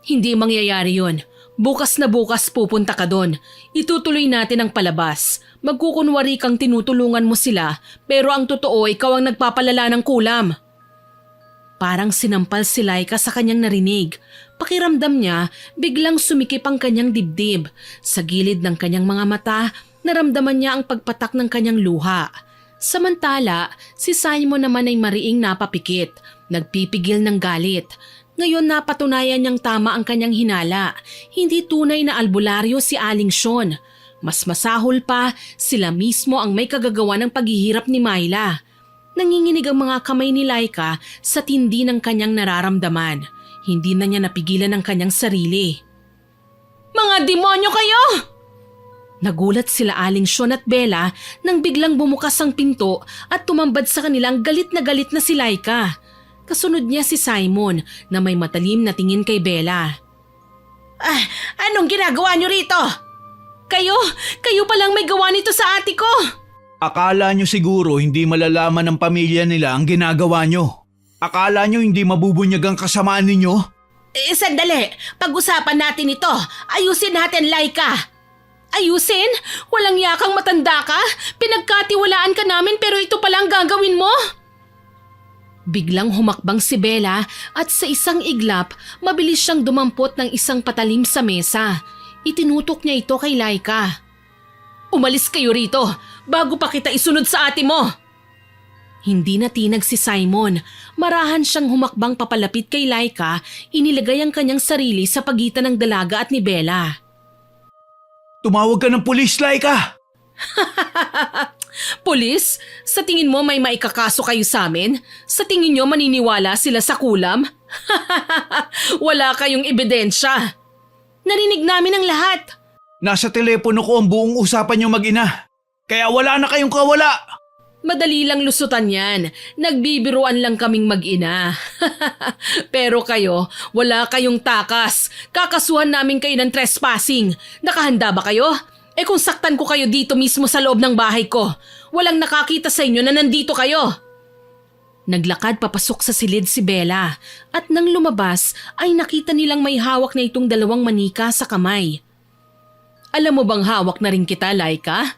Hindi mangyayari yun. Bukas na bukas pupunta ka doon. Itutuloy natin ang palabas. Magkukunwari kang tinutulungan mo sila, pero ang totoo ikaw ang nagpapalala ng kulam. Parang sinampal si Laika sa kanyang narinig. Pakiramdam niya, biglang sumikip ang kanyang dibdib. Sa gilid ng kanyang mga mata, naramdaman niya ang pagpatak ng kanyang luha. Samantala, si Simon naman ay mariing napapikit, nagpipigil ng galit. Ngayon napatunayan niyang tama ang kanyang hinala. Hindi tunay na albularyo si Aling Sean. Mas masahol pa, sila mismo ang may kagagawa ng paghihirap ni Myla. Nanginginig ang mga kamay ni Laika sa tindi ng kanyang nararamdaman. Hindi na niya napigilan ang kanyang sarili. Mga demonyo kayo! Nagulat sila Aling Sean at Bella nang biglang bumukas ang pinto at tumambad sa kanilang galit na si Laika. Kasunod niya si Simon na may matalim na tingin kay Bella. Anong ginagawa niyo rito? Kayo palang may gawa nito sa ate ko! Akala nyo siguro hindi malalaman ng pamilya nila ang ginagawa nyo. Akala nyo hindi mabubunyag ang kasamaan ninyo? Sandali, pag-usapan natin ito. Ayusin natin, Laika. Ayusin? Walang yakang matanda ka? Pinagkatiwalaan ka namin pero ito palang gagawin mo? Biglang humakbang si Bella at sa isang iglap, mabilis siyang dumampot ng isang patalim sa mesa. Itinutok niya ito kay Laika. Umalis kayo rito bago pa kita isunod sa ate mo. Hindi natinag si Simon. Marahan siyang humakbang papalapit kay Laika, inilagay ang kanyang sarili sa pagitan ng dalaga at ni Bella. Tumawag ka ng pulis, Laika! Pulis? Sa tingin mo may maikakaso kayo sa amin? Sa tingin nyo maniniwala sila sa kulam? Wala kayong ebidensya. Narinig namin ang lahat. Nasa telepono ko ang buong usapan yung mag-ina. Kaya wala na kayong kawala. Madali lang lusutan yan. Nagbibiruan lang kaming mag-ina. Pero kayo, wala kayong takas. Kakasuhan namin kayo ng trespassing. Nakahanda ba kayo? Kung saktan ko kayo dito mismo sa loob ng bahay ko, walang nakakita sa inyo na nandito kayo. Naglakad papasok sa silid si Bella at nang lumabas ay nakita nilang may hawak na itong 2 manika sa kamay. Alam mo bang hawak na rin kita, Laika?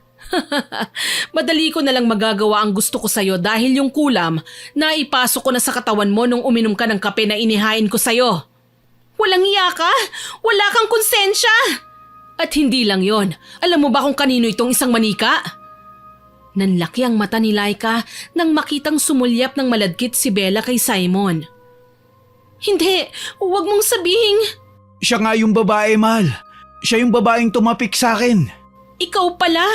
Madali ko na lang magagawa ang gusto ko sa'yo dahil yung kulam na ipasok ko na sa katawan mo nung uminom ka ng kape na inihain ko sa'yo. Walang iya ka? Wala kang konsensya? At hindi lang yon, alam mo ba kung kanino itong isang manika? Nanlaki ang mata ni Laika nang makitang sumulyap ng maladkit si Bella kay Simon. Hindi, huwag mong sabihing. Siya nga yung babae, mahal. Siya yung babaeng tumapik sa akin. Ikaw pala?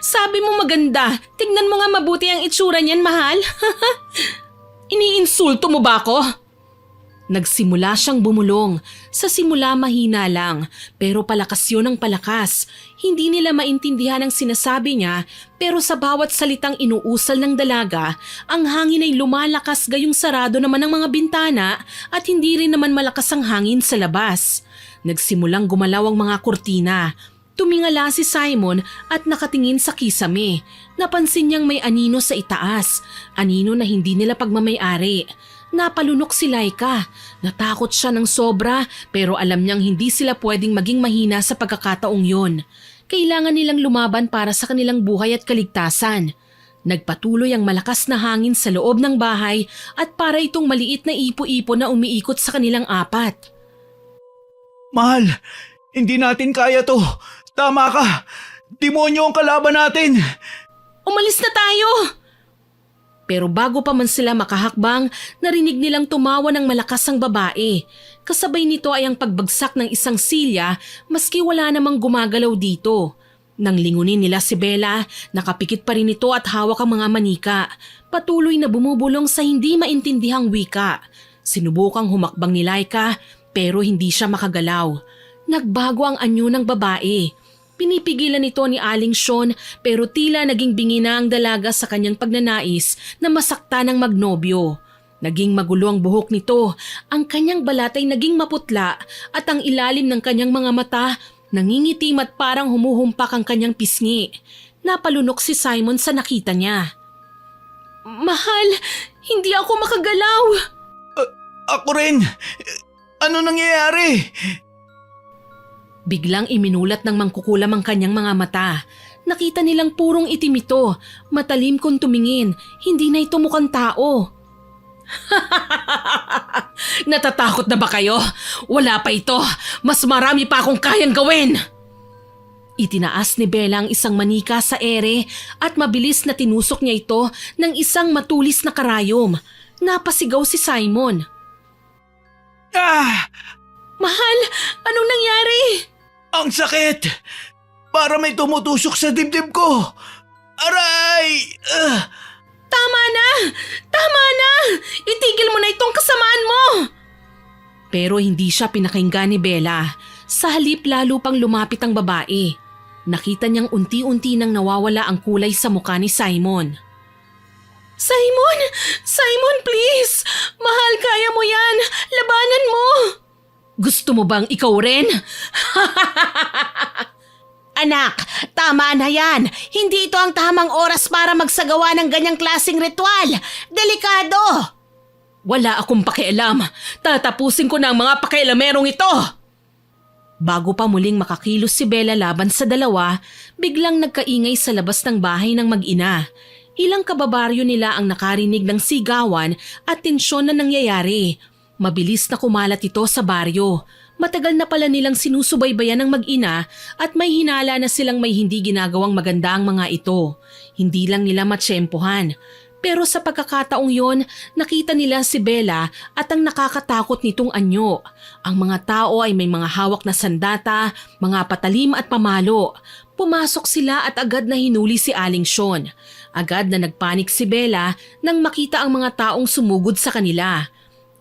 Sabi mo maganda, tignan mo nga mabuti ang itsura niyan, mahal. Iniinsulto mo ba ako? Nagsimula siyang bumulong. Sa simula mahina lang, pero palakas yun ng palakas. Hindi nila maintindihan ang sinasabi niya, pero sa bawat salitang inuusal ng dalaga, ang hangin ay lumalakas gayong sarado naman ang mga bintana at hindi rin naman malakas ang hangin sa labas. Nagsimulang gumalaw ang mga kurtina. Tumingala si Simon at nakatingin sa kisame. Napansin niyang may anino sa itaas, anino na hindi nila pagmamay-ari. Napalunok si Laika. Natakot siya ng sobra pero alam niyang hindi sila pwedeng maging mahina sa pagkakataong yon. Kailangan nilang lumaban para sa kanilang buhay at kaligtasan. Nagpatuloy ang malakas na hangin sa loob ng bahay at para itong maliit na ipo-ipo na umiikot sa kanilang apat. Mahal, hindi natin kaya to. Tama ka. Demonyo ang kalaban natin. Umalis na tayo! Pero bago pa man sila makahakbang, narinig nilang tumawa ng malakas ang babae. Kasabay nito ay ang pagbagsak ng isang silya maski wala namang gumagalaw dito. Nang lingunin nila si Bella, nakapikit pa rin ito at hawak ang mga manika. Patuloy na bumubulong sa hindi maintindihang wika. Sinubukang humakbang ni Laika pero hindi siya makagalaw. Nagbago ang anyo ng babae. Pinipigilan ito ni Aling Sean pero tila naging bingi na ang dalaga sa kanyang pagnanais na masakta ng magnobyo. Naging magulo ang buhok nito, ang kanyang balat ay naging maputla at ang ilalim ng kanyang mga mata nangingitim at parang humuhumpak ang kanyang pisngi. Napalunok si Simon sa nakita niya. Mahal, hindi ako makagalaw. Ako rin. Ano nangyayari? Biglang iminulat ng mangkukulam ang kanyang mga mata. Nakita nilang purong itim ito. Matalim kung tumingin, hindi na ito mukhang tao. Natatakot na ba kayo? Wala pa ito. Mas marami pa akong kayang gawin. Itinaas ni Bella ang isang manika sa ere at mabilis na tinusok niya ito ng isang matulis na karayom. Napasigaw si Simon. Ah! Mahal, anong nangyari? Ang sakit! Para may tumutusok sa dibdib ko! Aray! Tama na! Tama na! Itigil mo na itong kasamaan mo! Pero hindi siya pinakinggan ni Bella. Sa halip lalo pang lumapit ang babae. Nakita niyang unti-unti nang nawawala ang kulay sa mukha ni Simon. Simon! Simon, please! Mahal, kaya mo yan! Labanan mo! Gusto mo bang ikaw rin? Anak, tama na yan. Hindi ito ang tamang oras para magsagawa ng ganyang klaseng ritual. Delikado! Wala akong pakialam. Tatapusin ko na ang mga pakialamerong ito. Bago pa muling makakilos si Bella laban sa dalawa, biglang nagkaingay sa labas ng bahay ng mag-ina. Ilang kababaryo nila ang nakarinig ng sigawan at tensyon na nangyayari. Mabilis na kumalat ito sa baryo. Matagal na pala nilang sinusubaybayan ng mag-ina at may hinala na silang may hindi ginagawang maganda ang mga ito. Hindi lang nila matsyempohan. Pero sa pagkakataong yon, nakita nila si Bella at ang nakakatakot nitong anyo. Ang mga tao ay may mga hawak na sandata, mga patalim at pamalo. Pumasok sila at agad na hinuli si Aling Sean. Agad na nagpanik si Bella nang makita ang mga taong sumugod sa kanila.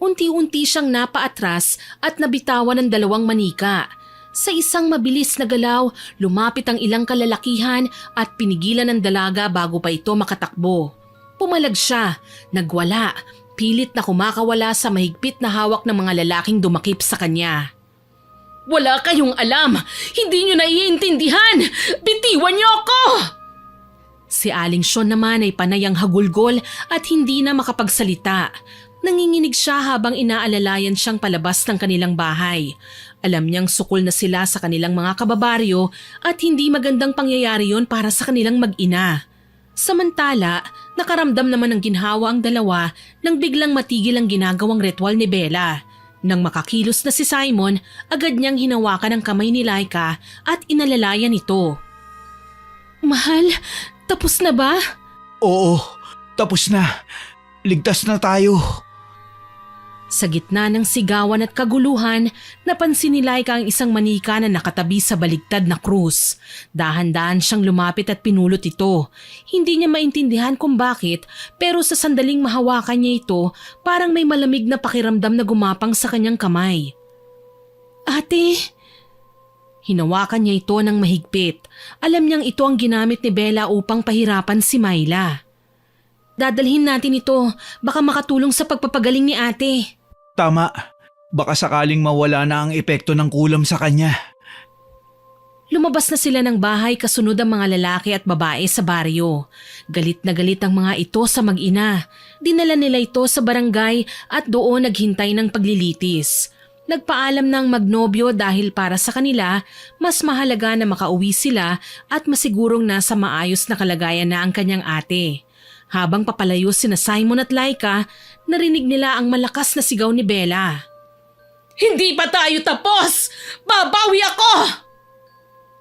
Unti-unti siyang napaatras at nabitawan ng 2 manika. Sa isang mabilis na galaw, lumapit ang ilang kalalakihan at pinigilan ng dalaga bago pa ito makatakbo. Pumalag siya, nagwala, pilit na kumakawala sa mahigpit na hawak ng mga lalaking dumakip sa kanya. Wala kayong alam! Hindi nyo naiintindihan! Bitiwan niyo ako! Si Aling Sean naman ay panay ang hagulgol at hindi na makapagsalita. Nanginginig siya habang inaalalayan siyang palabas ng kanilang bahay. Alam niyang sukol na sila sa kanilang mga kababaryo at hindi magandang pangyayari yon para sa kanilang mag-ina. Samantala, nakaramdam naman ng ginhawa ang dalawa nang biglang matigil ang ginagawang ritual ni Bella. Nang makakilos na si Simon, agad niyang hinawakan ang kamay ni Laika at inalalayan ito. Mahal, tapos na ba? Oo, tapos na. Ligtas na tayo. Sa gitna ng sigawan at kaguluhan, napansin ni Laika ang isang manika na nakatabi sa baligtad na krus. Dahan-dahan siyang lumapit at pinulot ito. Hindi niya maintindihan kung bakit, pero sa sandaling mahawakan niya ito, parang may malamig na pakiramdam na gumapang sa kanyang kamay. Ate! Hinawakan niya ito ng mahigpit. Alam niyang ito ang ginamit ni Bella upang pahirapan si Myla. Dadalhin natin ito, baka makatulong sa pagpapagaling ni ate. Tama. Baka sakaling mawala na ang epekto ng kulam sa kanya. Lumabas na sila ng bahay kasunod ang mga lalaki at babae sa baryo. Galit na galit ang mga ito sa mag-ina. Dinala nila ito sa barangay at doon naghintay ng paglilitis. Nagpaalam ng magnobyo dahil para sa kanila, mas mahalaga na makauwi sila at masigurong nasa maayos na kalagayan na ang kanyang ate. Habang papalayo sina Simon at Laika, narinig nila ang malakas na sigaw ni Bella. Hindi pa tayo tapos! Babawi ako!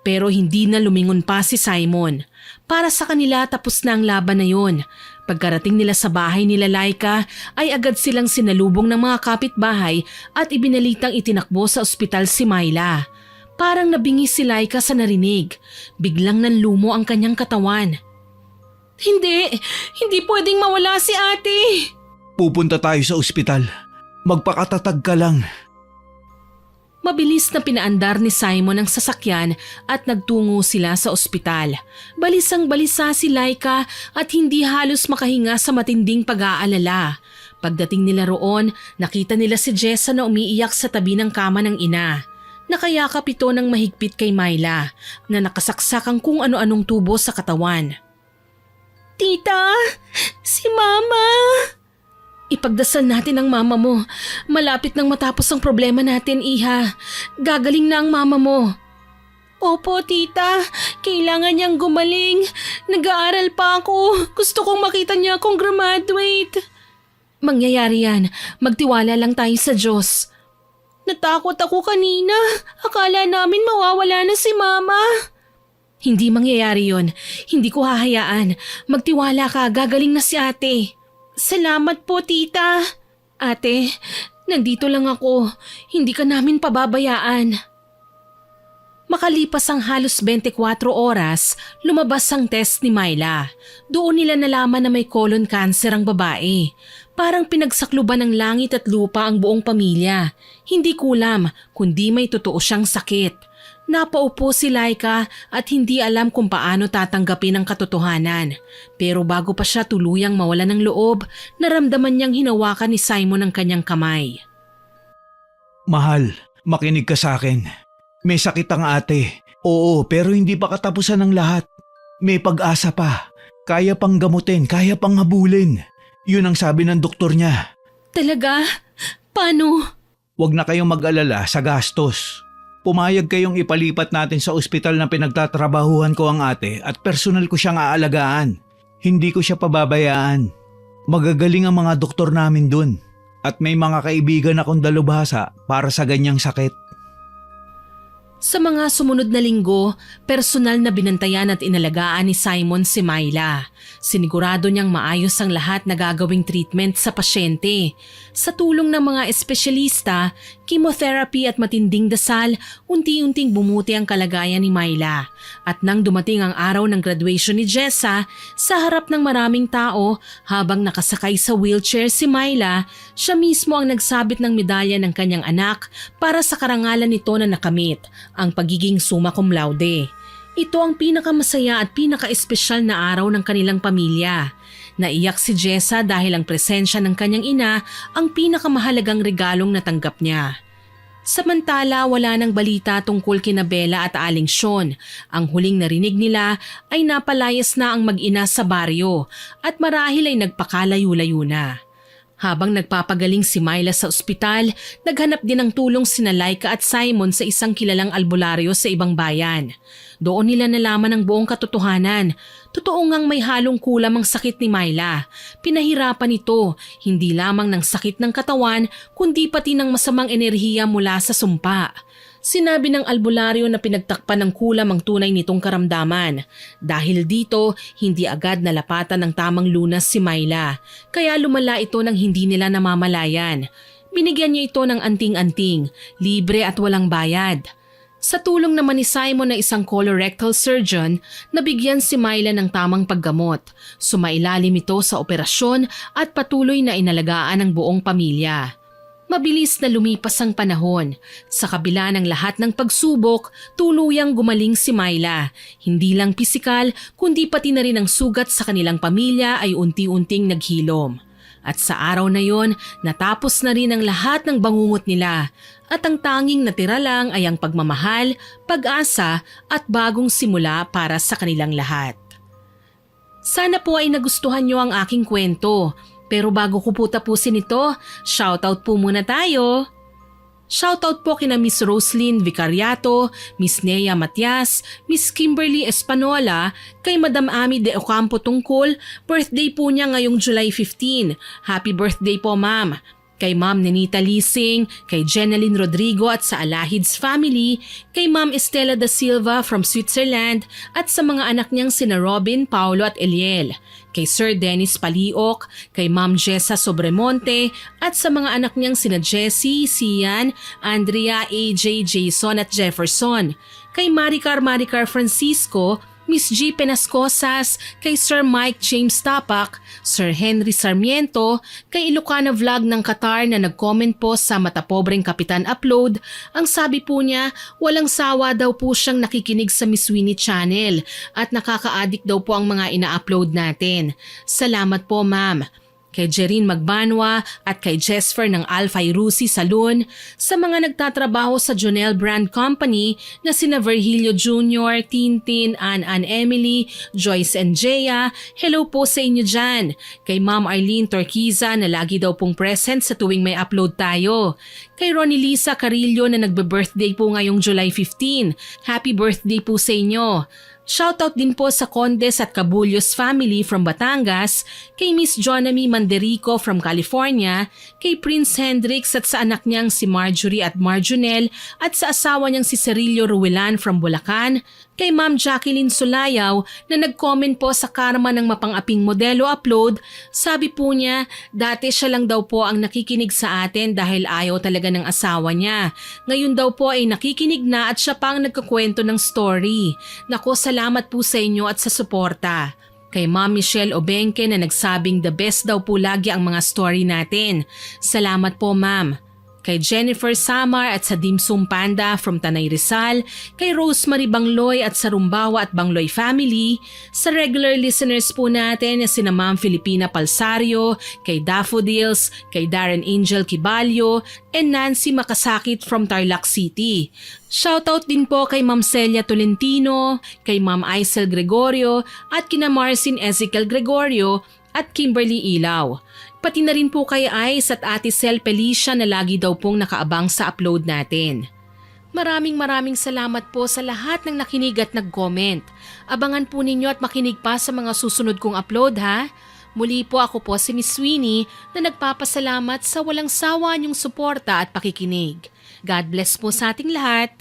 Pero hindi na lumingon pa si Simon. Para sa kanila tapos na ang laban na yon. Pagkarating nila sa bahay nila Laika ay agad silang sinalubong ng mga kapitbahay at ibinalitang itinakbo sa ospital si Myla. Parang nabingi si Laika sa narinig. Biglang nanlumo ang kanyang katawan. Hindi pwedeng mawala si ate. Pupunta tayo sa ospital. Magpakatatag ka lang. Mabilis na pinaandar ni Simon ang sasakyan at nagtungo sila sa ospital. Balisang-balisa si Laika at hindi halos makahinga sa matinding pag-aalala. Pagdating nila roon, nakita nila si Jessa na umiiyak sa tabi ng kama ng ina. Nakayakap ito ng mahigpit kay Myla na nakasaksak ang kung ano-anong tubo sa katawan. Tita, si Mama! Ipagdasal natin ang mama mo. Malapit nang matapos ang problema natin, Iha. Gagaling na ang mama mo. Opo, tita. Kailangan niyang gumaling. Nag-aaral pa ako. Gusto kong makita niya akong graduate. Mangyayari yan. Magtiwala lang tayo sa Diyos. Natakot ako kanina. Akala namin mawawala na si Mama. Hindi mangyayari yon. Hindi ko hahayaan. Magtiwala ka, gagaling na si ate. Salamat po, tita. Ate, nandito lang ako. Hindi ka namin pababayaan. Makalipas ang halos 24 oras, lumabas ang test ni Myla. Doon nila nalaman na may colon cancer ang babae. Parang pinagsakluban ng langit at lupa ang buong pamilya. Hindi kulam, kundi may totoo siyang sakit. Napaupo si Laika at hindi alam kung paano tatanggapin ang katotohanan. Pero bago pa siya tuluyang mawala ng loob, naramdaman niyang hinawakan ni Simon ang kanyang kamay. Mahal, makinig ka sa akin. May sakit ang ate. Oo, pero hindi pa katapusan ng lahat. May pag-asa pa. Kaya pang gamutin, kaya pang habulin. Yun ang sabi ng doktor niya. Talaga? Paano? Huwag na kayong mag-alala sa gastos. Pumayag kayong ipalipat natin sa ospital na pinagtatrabahuhan ko ang ate at personal ko siyang aalagaan. Hindi ko siya pababayaan. Magagaling ang mga doktor namin dun. At may mga kaibigan akong dalubhasa para sa ganyang sakit. Sa mga sumunod na linggo, personal na binantayan at inalagaan ni Simon si Myla. Sinigurado niyang maayos ang lahat na gagawing treatment sa pasyente. Sa tulong ng mga espesyalista, chemotherapy at matinding dasal, unti-unting bumuti ang kalagayan ni Myla. At nang dumating ang araw ng graduation ni Jessa, sa harap ng maraming tao, habang nakasakay sa wheelchair si Myla, siya mismo ang nagsabit ng medalya ng kanyang anak para sa karangalan nito na nakamit. ang pagiging summa cum laude. Ito ang pinakamasaya at pinaka-espesyal na araw ng kanilang pamilya. Naiyak si Jessa dahil ang presensya ng kanyang ina ang pinakamahalagang regalong natanggap niya. Samantala, wala nang balita tungkol kina Bella at Aling Sean. Ang huling narinig nila ay napalayas na ang mag-ina sa baryo at marahil ay nagpakalayo-layo na. Habang nagpapagaling si Myla sa ospital, naghanap din ng tulong sina Laika at Simon sa isang kilalang albularyo sa ibang bayan. Doon nila nalaman ang buong katotohanan. Totoo ngang may halong kulam ang sakit ni Myla. Pinahirapan ito, hindi lamang ng sakit ng katawan, kundi pati ng masamang enerhiya mula sa sumpa. Sinabi ng albularyo na pinagtakpan ng kulam ang tunay nitong karamdaman. Dahil dito, hindi agad nalapatan ng tamang lunas si Myla. Kaya lumala ito nang hindi nila namamalayan. Binigyan niya ito ng anting-anting, libre at walang bayad. Sa tulong naman ni Simon na isang colorectal surgeon, nabigyan si Myla ng tamang paggamot. Sumailalim ito sa operasyon at patuloy na inalagaan ang buong pamilya. Mabilis na lumipas ang panahon. Sa kabila ng lahat ng pagsubok, tuluyang gumaling si Myla. Hindi lang pisikal, kundi pati na rin ang sugat sa kanilang pamilya ay unti-unting naghilom. At sa araw na yon, natapos na rin ang lahat ng bangungot nila. At ang tanging natira lang ay ang pagmamahal, pag-asa at bagong simula para sa kanilang lahat. Sana po ay nagustuhan niyo ang aking kwento. Pero bago ko po tapusin ito, shoutout po muna tayo. Shoutout po kina Miss Roslyn Vicariato, Miss Nea Matias, Miss Kimberly Espanola, kay Madam Ami de Ocampo Tungkol, birthday po niya ngayong July 15. Happy birthday po ma'am! Kay Ma'am Nenita Lising, kay Jeneline Rodrigo at sa Alahids family, kay Ma'am Estela da Silva from Switzerland at sa mga anak niyang sina Robin, Paulo at Eliel, kay Sir Dennis Paliok, kay Ma'am Jessa Sobremonte at sa mga anak niyang sina Jessie, Sian, Andrea, AJ, Jason at Jefferson, kay Maricar Francisco, Miss G. Penascosas, kay Sir Mike James Tapak, Sir Henry Sarmiento, kay Ilocana Vlog ng Qatar na nag-comment po sa Matapobreng Kapitan Upload. Ang sabi po niya, walang sawa daw po siyang nakikinig sa Miss Winnie Channel at nakaka-addict daw po ang mga ina-upload natin. Salamat po ma'am. Kay Jerin Magbanwa at kay Jesfer ng Alpha Rusi Saloon, sa mga nagtatrabaho sa Jonel Brand Company na sina Virgilio Jr., Tintin, Ann Emily, Joyce and Jaya, hello po sa inyo dyan. Kay Ma'am Arlene Torquiza na lagi daw pong present sa tuwing may upload tayo. Kay Ronnie Lisa Carillo na nagbe-birthday po ngayong July 15, happy birthday po sa inyo. Shoutout din po sa Condes at Cabullos family from Batangas, kay Miss Jonamy Manderico from California, kay Prince Hendrix at sa anak niyang si Marjorie at Marjonel at sa asawa niyang si Cerilio Ruelan from Bulacan, kay Ma'am Jacqueline Sulayaw na nag-comment po sa Karma ng Mapang-aping Modelo Upload. Sabi po niya, dati siya lang daw po ang nakikinig sa atin dahil ayaw talaga ng asawa niya. Ngayon daw po ay nakikinig na at siya pa ang nagkakwento ng story. Nako, salamat po sa inyo at sa suporta. Kay Ma'am Michelle Obenque na nagsabing the best daw po lagi ang mga story natin. Salamat po ma'am. Kay Jennifer Samar at sa Dimsum Panda from Tanay Rizal, kay Rosemary Bangloy at sa Rumbawa at Bangloy family, sa regular listeners po natin na sina Ma'am Filipina Palsario, kay Daffodils, kay Darren Angel Kibalyo, and Nancy Makasakit from Tarlac City. Shoutout din po kay Ma'am Celia Tolentino, kay Ma'am Aisel Gregorio at kina Marcin Ezekiel Gregorio at Kimberly Ilaw. Pati na rin po kay Ice at Ate Sel Felicia na lagi daw pong nakaabang sa upload natin. Maraming salamat po sa lahat ng nakinig at nag-comment. Abangan po ninyo at makinig pa sa mga susunod kong upload ha. Muli po ako po si Miss Winnie na nagpapasalamat sa walang sawa niyong suporta at pakikinig. God bless po sa ating lahat.